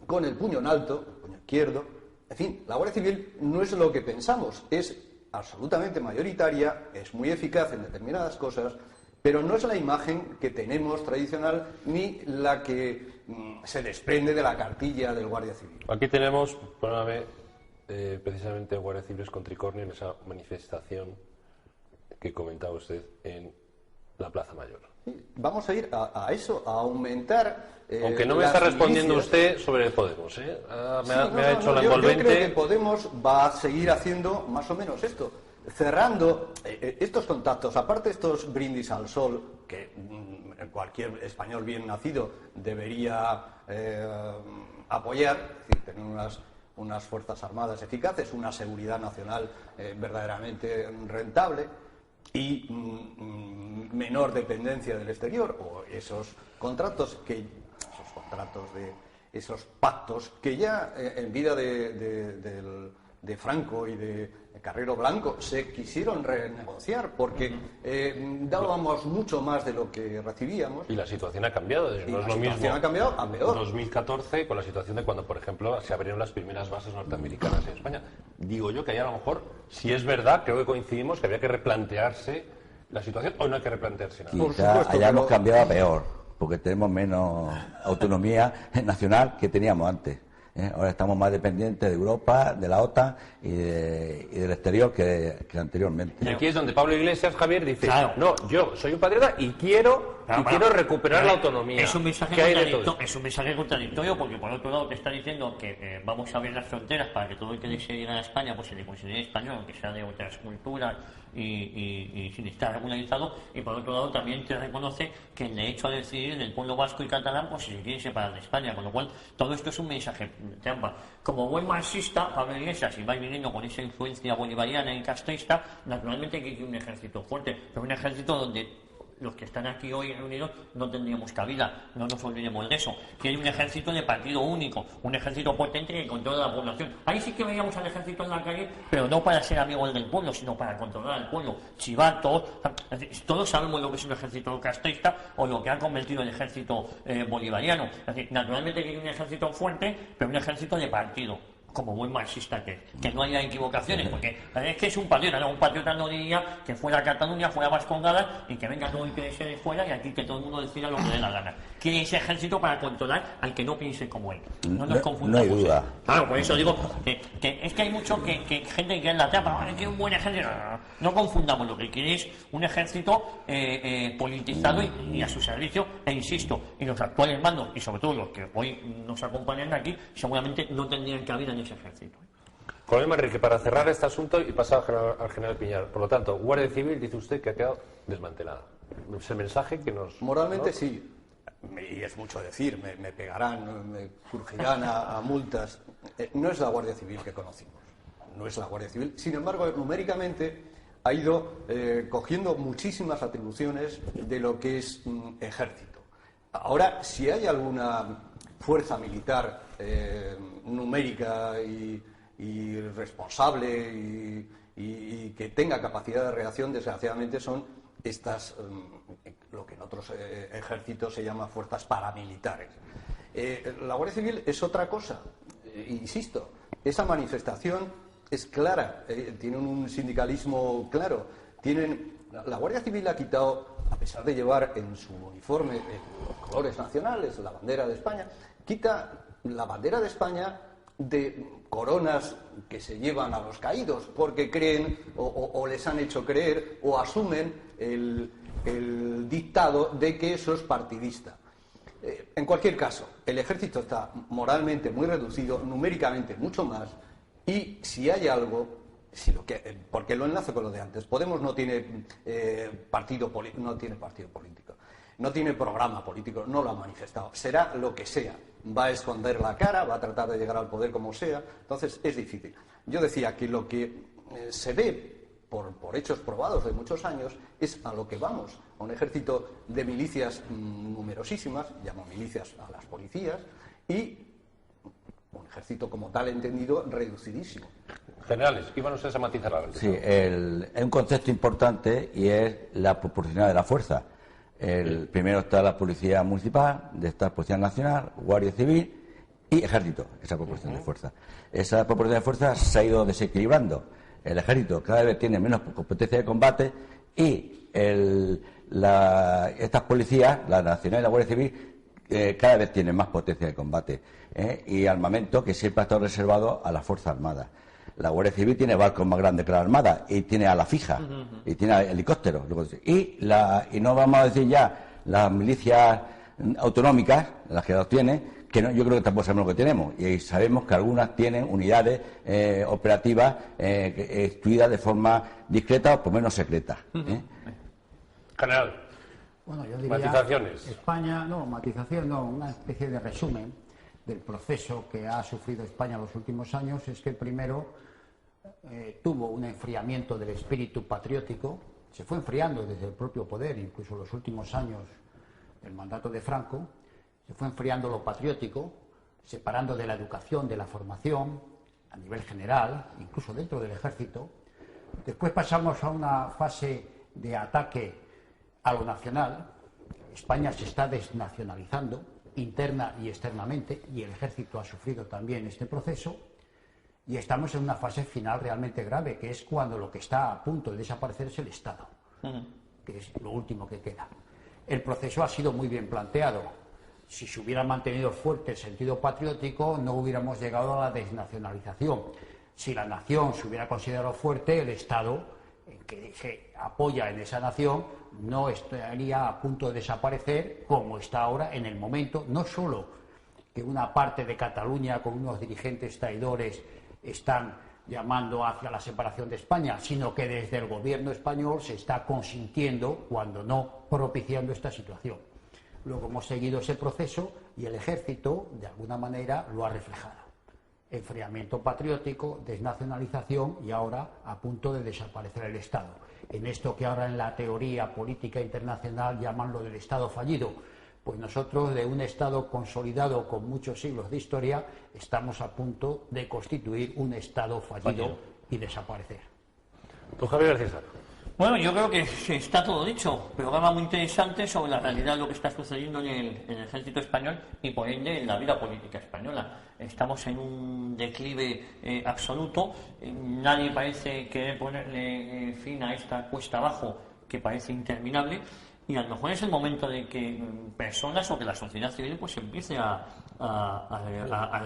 con el puño en alto, el puño izquierdo. En fin, la Guardia Civil no es lo que pensamos, es absolutamente mayoritaria, es muy eficaz en determinadas cosas, pero no es la imagen que tenemos tradicional ni la que se desprende de la cartilla del Guardia Civil. Aquí tenemos, perdóname, precisamente guardias civiles con tricornio en esa manifestación que comentaba usted en la Plaza Mayor. Sí, vamos a ir a eso, a aumentar... Aunque no me está respondiendo usted sobre Podemos, ¿eh? Me ha hecho la envolvente. Yo creo que Podemos va a seguir haciendo más o menos esto, cerrando estos contactos, aparte estos brindis al sol, que cualquier español bien nacido debería apoyar, es decir, tener unas fuerzas armadas eficaces, una seguridad nacional verdaderamente rentable y menor dependencia del exterior, o esos contratos esos pactos que ya en vida de Franco y de Carrero Blanco se quisieron renegociar porque dábamos mucho más de lo que recibíamos. Y la situación ha cambiado. No es lo mismo ha cambiado a peor. 2014 con la situación de cuando, por ejemplo, se abrieron las primeras bases norteamericanas en España. Digo yo que ahí a lo mejor, si es verdad, creo que coincidimos que había que replantearse la situación o no hay que replantearse nada. Quizá hayamos cambiado a peor, porque tenemos menos autonomía nacional que teníamos antes. Ahora estamos más dependientes de Europa, de la OTAN y del exterior que anteriormente. Y aquí es donde Pablo Iglesias, Javier, dice, claro, no, yo soy un patriota y quiero recuperar la autonomía. Es un mensaje contradictorio porque por otro lado te está diciendo que vamos a abrir las fronteras para que todo el que desee llegar a España pues se le considere español, aunque sea de otras culturas y sin estar regularizado, y por otro lado también te reconoce que el derecho a decidir del pueblo vasco y catalán pues si se quiere separar de España, con lo cual todo esto es un mensaje trampa. Como buen marxista, Pablo Iglesias, si va viniendo con esa influencia bolivariana y castrista, naturalmente hay que ir un ejército fuerte, pero un ejército donde los que están aquí hoy reunidos no tendríamos cabida, no nos olvidemos de eso. Que hay un ejército de partido único, un ejército potente que controla la población. Ahí sí que veíamos al ejército en la calle, pero no para ser amigos del pueblo, sino para controlar al pueblo. Chivatos, todos sabemos lo que es un ejército castrista o lo que ha convertido el ejército bolivariano. Es decir, naturalmente que hay un ejército fuerte, pero un ejército de partido. Como buen marxista que no haya equivocaciones, porque es que es un patriota no diría que fuera a Cataluña, fuera a Vascongada y que venga todo el que desee de fuera y aquí que todo el mundo decida lo que le dé la gana. Quiere ese ejército para controlar al que no piense como él. No nos confundamos. No hay duda. Claro, por eso digo que es que hay mucho que gente que en la trampa, que un buen ejército. No confundamos, lo que quiere es un ejército politizado y a su servicio, e insisto, y los actuales mandos, y sobre todo los que hoy nos acompañan aquí, seguramente no tendrían cabida en ese ejército. Coronel Manrique, para cerrar este asunto y pasar al general Piñar, por lo tanto, Guardia Civil, dice usted que ha quedado desmantelada. Ese mensaje que nos... Moralmente, ¿no? Sí, y es mucho decir, me pegarán, me crujirán a multas. No es la Guardia Civil que conocimos, no es la Guardia Civil. Sin embargo, numéricamente ha ido cogiendo muchísimas atribuciones de lo que es ejército. Ahora, si hay alguna fuerza militar numérica y responsable y que tenga capacidad de reacción, desgraciadamente son estas lo que en otros ejércitos se llama fuerzas paramilitares. La Guardia Civil es otra cosa, insisto, esa manifestación es clara, tienen un sindicalismo claro, la Guardia Civil ha quitado, a pesar de llevar en su uniforme los colores nacionales, la bandera de España, quita la bandera de España de coronas que se llevan a los caídos porque creen o les han hecho creer o asumen el dictado de que eso es partidista. En cualquier caso, el ejército está moralmente muy reducido, numéricamente mucho más, y si hay algo, porque lo enlazo con lo de antes, Podemos no tiene partido político, no tiene programa político, no lo ha manifestado, será lo que sea, va a esconder la cara, va a tratar de llegar al poder como sea, entonces es difícil. Yo decía que lo que se ve por hechos probados de muchos años es a lo que vamos, a un ejército de milicias numerosísimas, llamo milicias a las policías, y un ejército como tal entendido reducidísimo. Generales, iban ustedes a matizar algo. Sí, hay un concepto importante y es la proporcionalidad de la fuerza. Primero está la Policía Municipal, está la Policía Nacional, Guardia Civil y Ejército, esa proporción de fuerza. Esa proporción de fuerza se ha ido desequilibrando. El Ejército cada vez tiene menos competencia de combate y estas policías, la Nacional y la Guardia Civil, cada vez tienen más potencia de combate y armamento que siempre ha estado reservado a las Fuerzas Armadas. La Guardia Civil tiene barcos más grandes que la Armada y tiene a la fija y tiene helicópteros. Y no vamos a decir ya las milicias autonómicas, las que los tienen, que no, yo creo que tampoco sabemos lo que tenemos. Y sabemos que algunas tienen unidades operativas instruidas de forma discreta o por menos secreta. General, bueno, yo diría matizaciones. España, matización no, una especie de resumen del proceso que ha sufrido España en los últimos años es que primero tuvo un enfriamiento del espíritu patriótico, se fue enfriando desde el propio poder, incluso en los últimos años del mandato de Franco, se fue enfriando lo patriótico, separando de la educación, de la formación, a nivel general, incluso dentro del ejército. Después pasamos a una fase de ataque a lo nacional. España se está desnacionalizando, interna y externamente, y el ejército ha sufrido también este proceso. Y estamos en una fase final realmente grave, que es cuando lo que está a punto de desaparecer es el Estado, que es lo último que queda. El proceso ha sido muy bien planteado. Si se hubiera mantenido fuerte el sentido patriótico, no hubiéramos llegado a la desnacionalización. Si la nación se hubiera considerado fuerte, el Estado, que se apoya en esa nación, no estaría a punto de desaparecer como está ahora en el momento. No solo que una parte de Cataluña con unos dirigentes traidores están llamando hacia la separación de España, sino que desde el gobierno español se está consintiendo, cuando no propiciando esta situación. Luego hemos seguido ese proceso y el ejército, de alguna manera, lo ha reflejado. Enfriamiento patriótico, desnacionalización y ahora a punto de desaparecer el Estado. En esto que ahora en la teoría política internacional llaman lo del Estado fallido, pues nosotros de un Estado consolidado con muchos siglos de historia estamos a punto de constituir un Estado fallido y desaparecer. Don Javier García. Bueno, yo creo que está todo dicho. Programa muy interesante sobre la realidad de lo que está sucediendo en el ejército español y por ende en la vida política española. Estamos en un declive absoluto. Nadie parece querer ponerle fin a esta cuesta abajo que parece interminable. Y a lo mejor es el momento de que personas o que la sociedad civil pues empiece a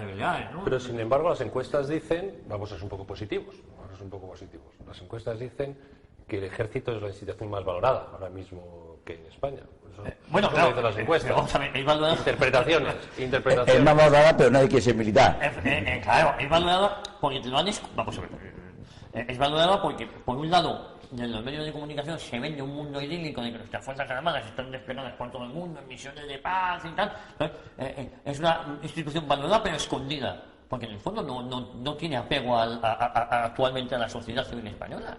revelar, ¿no? Pero sin embargo las encuestas dicen, vamos a ser un poco positivos, las encuestas dicen que el ejército es la institución más valorada ahora mismo que en España. Bueno, claro, dicen las encuestas. Vamos a ver, es valorada. Interpretaciones. Es más valorada, pero nadie quiere ser militar. Claro, es valorada porque te lo han... Vamos a ver. Es valorada porque, por un lado, en los medios de comunicación se vende un mundo idílico de que nuestras Fuerzas Armadas están desplegadas por todo el mundo en misiones de paz y tal. Es una institución valorada pero escondida, porque en el fondo no tiene apego actualmente a la sociedad civil española.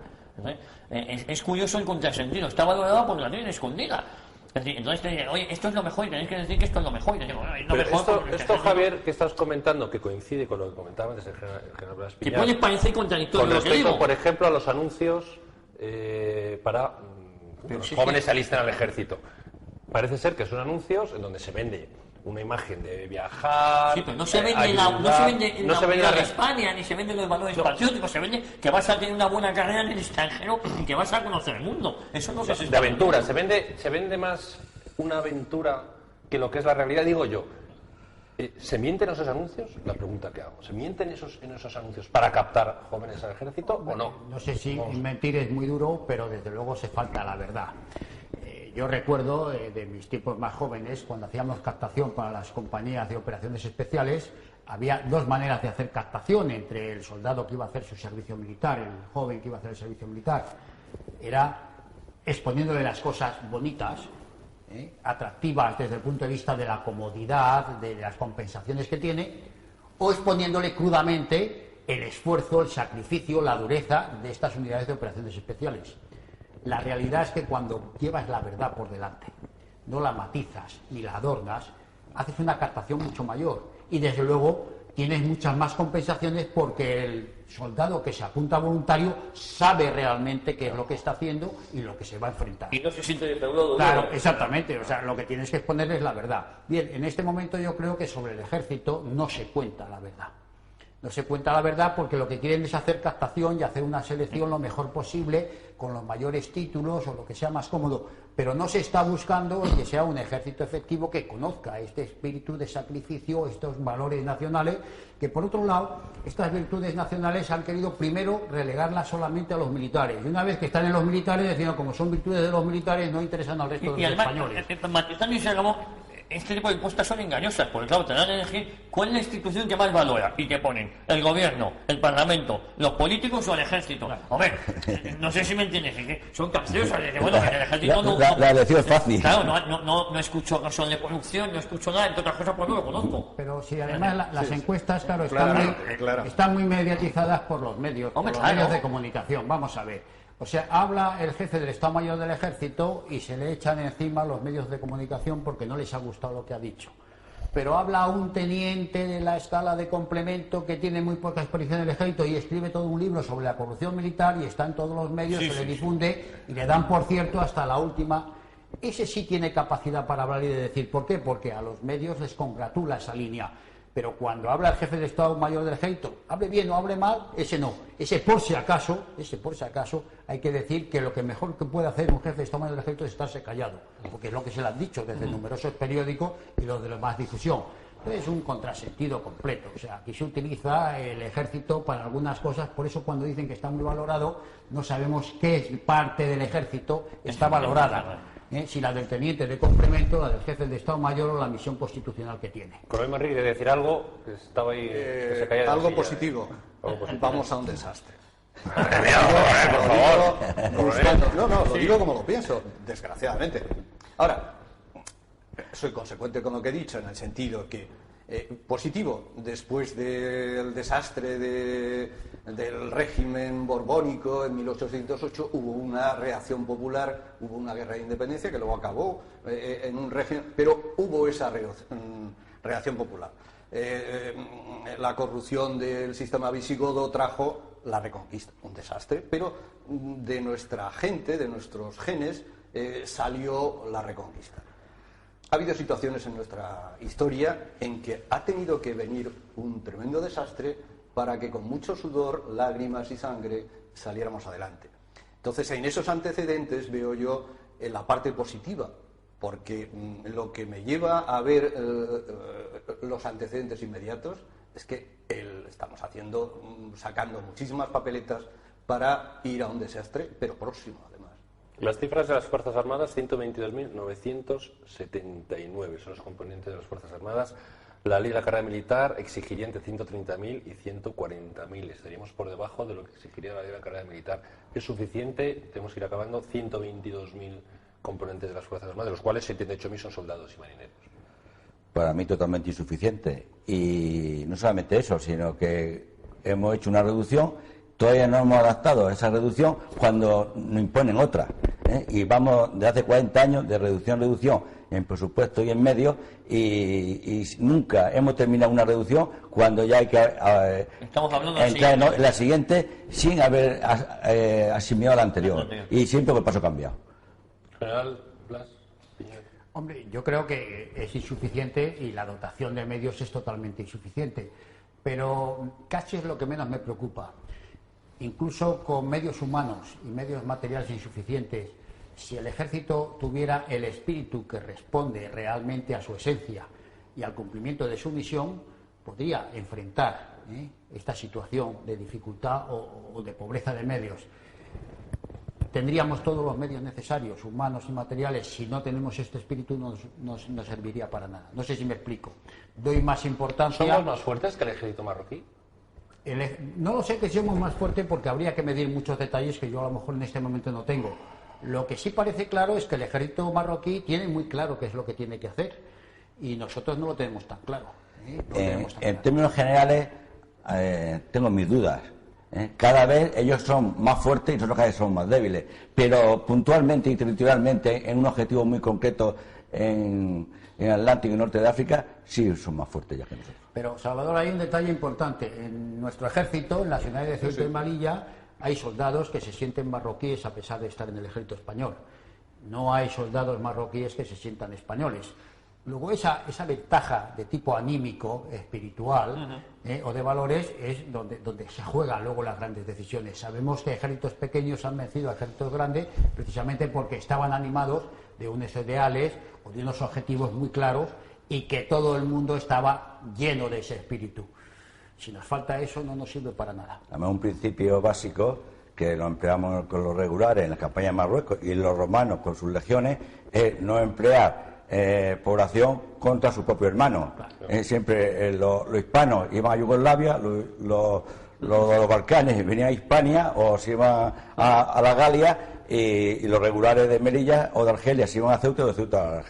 Es curioso el contrasentido. Está valorada porque la tienen escondida. Es decir, entonces te dicen, oye, esto es lo mejor y tenéis que decir que esto es lo mejor. Y te digo, bueno, es lo mejor esto Javier, que estás comentando, que coincide con lo que comentaba antes el general Blas Piñar, que puede parecer contradictorio con lo que respecto, digo. por ejemplo, a los anuncios para que los jóvenes se alisten al ejército. parece ser que son anuncios en donde se vende una imagen de viajar. Sí, pero no se vende la unidad de España, ni se venden los valores patrióticos, se vende que vas a tener una buena carrera en el extranjero y que vas a conocer el mundo. Eso no se de aventura, se vende más una aventura que lo que es la realidad, digo yo. ¿Se mienten esos anuncios? La pregunta que hago. ¿Se mienten en esos anuncios para captar jóvenes al ejército o no? No sé si mentir es muy duro, pero desde luego se falta la verdad. Yo recuerdo de mis tiempos más jóvenes, cuando hacíamos captación para las compañías de operaciones especiales, había dos maneras de hacer captación entre el soldado que iba a hacer su servicio militar, el joven que iba a hacer el servicio militar. Era exponiéndole las cosas bonitas, atractivas desde el punto de vista de la comodidad, de las compensaciones que tiene, o exponiéndole crudamente el esfuerzo, el sacrificio, la dureza de estas unidades de operaciones especiales. La realidad es que cuando llevas la verdad por delante, no la matizas ni la adornas, haces una captación mucho mayor y desde luego tienes muchas más compensaciones porque el soldado que se apunta voluntario sabe realmente qué es lo que está haciendo y lo que se va a enfrentar. Y no se siente defraudado. Claro, exactamente. O sea, lo que tienes que exponer es la verdad. Bien, en este momento yo creo que sobre el ejército no se cuenta la verdad. No se cuenta la verdad porque lo que quieren es hacer captación y hacer una selección lo mejor posible con los mayores títulos o lo que sea más cómodo, pero no se está buscando que sea un ejército efectivo que conozca este espíritu de sacrificio, estos valores nacionales, que por otro lado, estas virtudes nacionales han querido primero relegarlas solamente a los militares, y una vez que están en los militares, decían, como son virtudes de los militares, no interesan al resto de los españoles. Este tipo de encuestas son engañosas, porque claro, te dan a elegir cuál es la institución que más valora y te ponen el gobierno, el parlamento, los políticos o el ejército. Hombre, no sé si me entiendes, es que son capciosas, bueno, el ejército no... La elección es fácil. Claro, no escucho casos de corrupción, no escucho nada, entre otras cosas, pues no lo conozco. Pero si además las encuestas, claro, están muy mediatizadas por los medios, medios de comunicación, vamos a ver. O sea, habla el jefe del Estado Mayor del Ejército y se le echan encima los medios de comunicación porque no les ha gustado lo que ha dicho. Pero habla un teniente de la escala de complemento que tiene muy poca experiencia en el Ejército y escribe todo un libro sobre la corrupción militar y está en todos los medios, se le difunde y le dan, por cierto, hasta la última. Ese sí tiene capacidad para hablar y de decir. ¿Por qué? Porque a los medios les congratula esa línea. Pero cuando habla el jefe del Estado Mayor del Ejército, hable bien o hable mal, ese no. Ese por si acaso, hay que decir que lo que mejor que puede hacer un jefe de Estado Mayor del Ejército es estarse callado, porque es lo que se le han dicho desde numerosos periódicos y los de la más difusión. Entonces es un contrasentido completo. O sea, aquí se utiliza el ejército para algunas cosas, por eso cuando dicen que está muy valorado, no sabemos qué parte del ejército está valorada. Si la del teniente de complemento, la del jefe de Estado Mayor o la misión constitucional que tiene. Coronel Manrique, ¿quiere decir algo? Que estaba ahí, que se caía de algo silla, positivo. Vamos a un desastre. Lo digo como lo pienso, desgraciadamente. Ahora, soy consecuente con lo que he dicho, en el sentido que positivo, después del desastre del régimen borbónico en 1808 hubo una reacción popular, hubo una guerra de independencia que luego acabó en un régimen, pero hubo esa reacción popular. La corrupción del sistema visigodo trajo la reconquista, un desastre, pero de nuestra gente, de nuestros genes, salió la reconquista. Ha habido situaciones en nuestra historia en que ha tenido que venir un tremendo desastre para que con mucho sudor, lágrimas y sangre saliéramos adelante. Entonces, en esos antecedentes veo yo la parte positiva, porque lo que me lleva a ver los antecedentes inmediatos es que estamos sacando muchísimas papeletas para ir a un desastre, pero próximo además. Las cifras de las Fuerzas Armadas, 122.979 son los componentes de las Fuerzas Armadas. La ley de la carrera militar exigiría entre 130.000 y 140.000. Estaríamos por debajo de lo que exigiría la ley de la carrera militar. ¿Es suficiente? Tenemos que ir acabando 122.000 componentes de las Fuerzas Armadas, de los cuales 78.000 son soldados y marineros. Para mí totalmente insuficiente. Y no solamente eso, sino que hemos hecho una reducción. Todavía no hemos adaptado a esa reducción cuando nos imponen otra. Y vamos de hace 40 años de reducción en presupuesto y en medios y nunca hemos terminado una reducción cuando ya hay que entrar en la siguiente sin haber asimilado la anterior. Y siempre con el paso cambiado. General Blas Piñero. Hombre, yo creo que es insuficiente y la dotación de medios es totalmente insuficiente. Pero casi es lo que menos me preocupa. Incluso con medios humanos y medios materiales insuficientes, si el ejército tuviera el espíritu que responde realmente a su esencia y al cumplimiento de su misión, podría enfrentar esta situación de dificultad o de pobreza de medios. Tendríamos todos los medios necesarios, humanos y materiales. Si no tenemos este espíritu, no serviría para nada. No sé si me explico. Doy más importancia. ¿Somos más fuertes que el ejército marroquí? No lo sé que seamos más fuertes porque habría que medir muchos detalles que yo a lo mejor en este momento no tengo. Lo que sí parece claro es que el ejército marroquí tiene muy claro qué es lo que tiene que hacer y nosotros no lo tenemos tan claro. En términos generales, tengo mis dudas. Cada vez ellos son más fuertes y nosotros cada vez somos más débiles. Pero puntualmente y territorialmente, en un objetivo muy concreto en Atlántico y Norte de África, sí son más fuertes ya que nosotros. Pero, Salvador, hay un detalle importante. En nuestro ejército, en las ciudades de Ceuta y Melilla, hay soldados que se sienten marroquíes a pesar de estar en el ejército español. No hay soldados marroquíes que se sientan españoles. Luego esa ventaja de tipo anímico, espiritual o de valores es donde se juegan luego las grandes decisiones. Sabemos que ejércitos pequeños han vencido a ejércitos grandes precisamente porque estaban animados de unos ideales o de unos objetivos muy claros y que todo el mundo estaba lleno de ese espíritu. Si nos falta eso no nos sirve para nada. Además, un principio básico que lo empleamos con los regulares en la campaña de Marruecos y los romanos con sus legiones es no emplear población contra su propio hermano. Claro. Siempre los hispanos iban a Yugoslavia, los Balcanes venían a Hispania o se iban a la Galia y los regulares de Melilla o de Argelia se iban a Ceuta o de Ceuta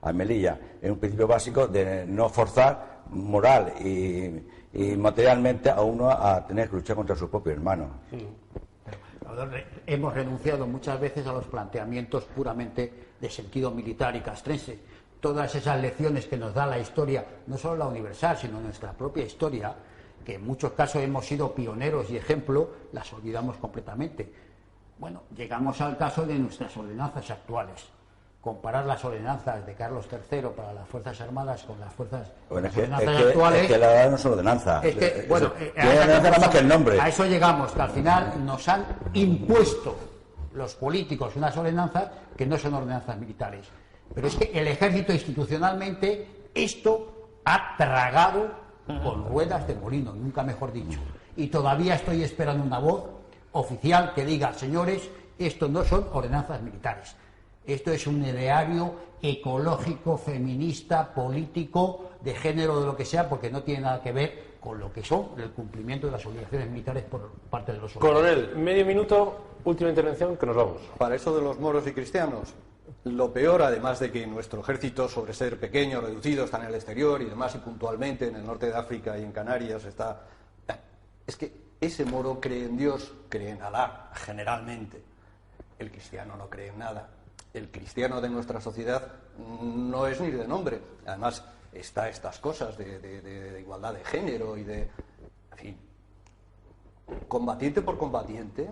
a Melilla. Es un principio básico de no forzar moral y materialmente a uno a tener que luchar contra su propio hermano. Hemos renunciado muchas veces a los planteamientos puramente de sentido militar y castrense. Todas esas lecciones que nos da la historia, no solo la universal, sino nuestra propia historia, que en muchos casos hemos sido pioneros y ejemplo, las olvidamos completamente. Bueno, llegamos al caso de nuestras ordenanzas actuales. Comparar las ordenanzas de Carlos III para las Fuerzas Armadas con las ordenanzas actuales... Es que la verdad no son ordenanzas. A eso llegamos, que al final nos han impuesto los políticos unas ordenanzas que no son ordenanzas militares. Pero es que el ejército institucionalmente esto ha tragado con ruedas de molino, nunca mejor dicho. Y todavía estoy esperando una voz oficial que diga, señores, esto no son ordenanzas militares. Esto es un ideario ecológico, feminista, político, de género, de lo que sea, porque no tiene nada que ver con lo que son el cumplimiento de las obligaciones militares por parte de los soldados. Coronel, medio minuto, última intervención, que nos vamos. Para eso de los moros y cristianos, lo peor, además de que nuestro ejército, sobre ser pequeño, reducido, está en el exterior y demás, y puntualmente en el norte de África y en Canarias está... Es que ese moro cree en Dios, cree en Alá, generalmente. El cristiano no cree en nada. El cristiano de nuestra sociedad no es ni de nombre. Además, está estas cosas de igualdad de género y de... En fin, combatiente por combatiente,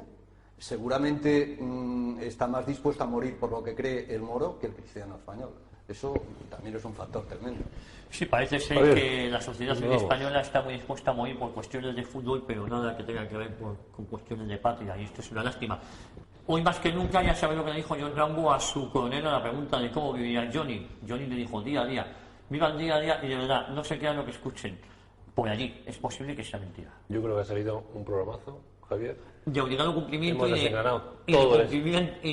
seguramente está más dispuesto a morir por lo que cree el moro que el cristiano español. Eso también es un factor tremendo. Sí, parece ser que la sociedad civil española está muy dispuesta a morir por cuestiones de fútbol, pero nada que tenga que ver con cuestiones de patria, y esto es una lástima. Hoy más que nunca, ya sabéis lo que le dijo John Rambo a su coronel a la pregunta de cómo viviría Johnny. Johnny le dijo día a día, vivan día a día y de verdad, no se crean lo que escuchen. Por allí es posible que sea mentira. Yo creo que ha salido un programazo, Javier. De obligado cumplimiento y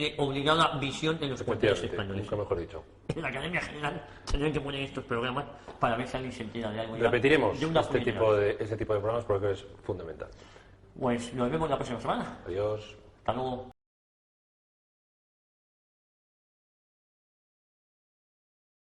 de obligada visión de los cuarteles españoles. Nunca mejor dicho. En la Academia General tendrán que poner estos programas para ver si alguien se entera de algo. Repetiremos este tipo de programas porque es fundamental. Pues nos vemos la próxima semana. Adiós. Hasta luego.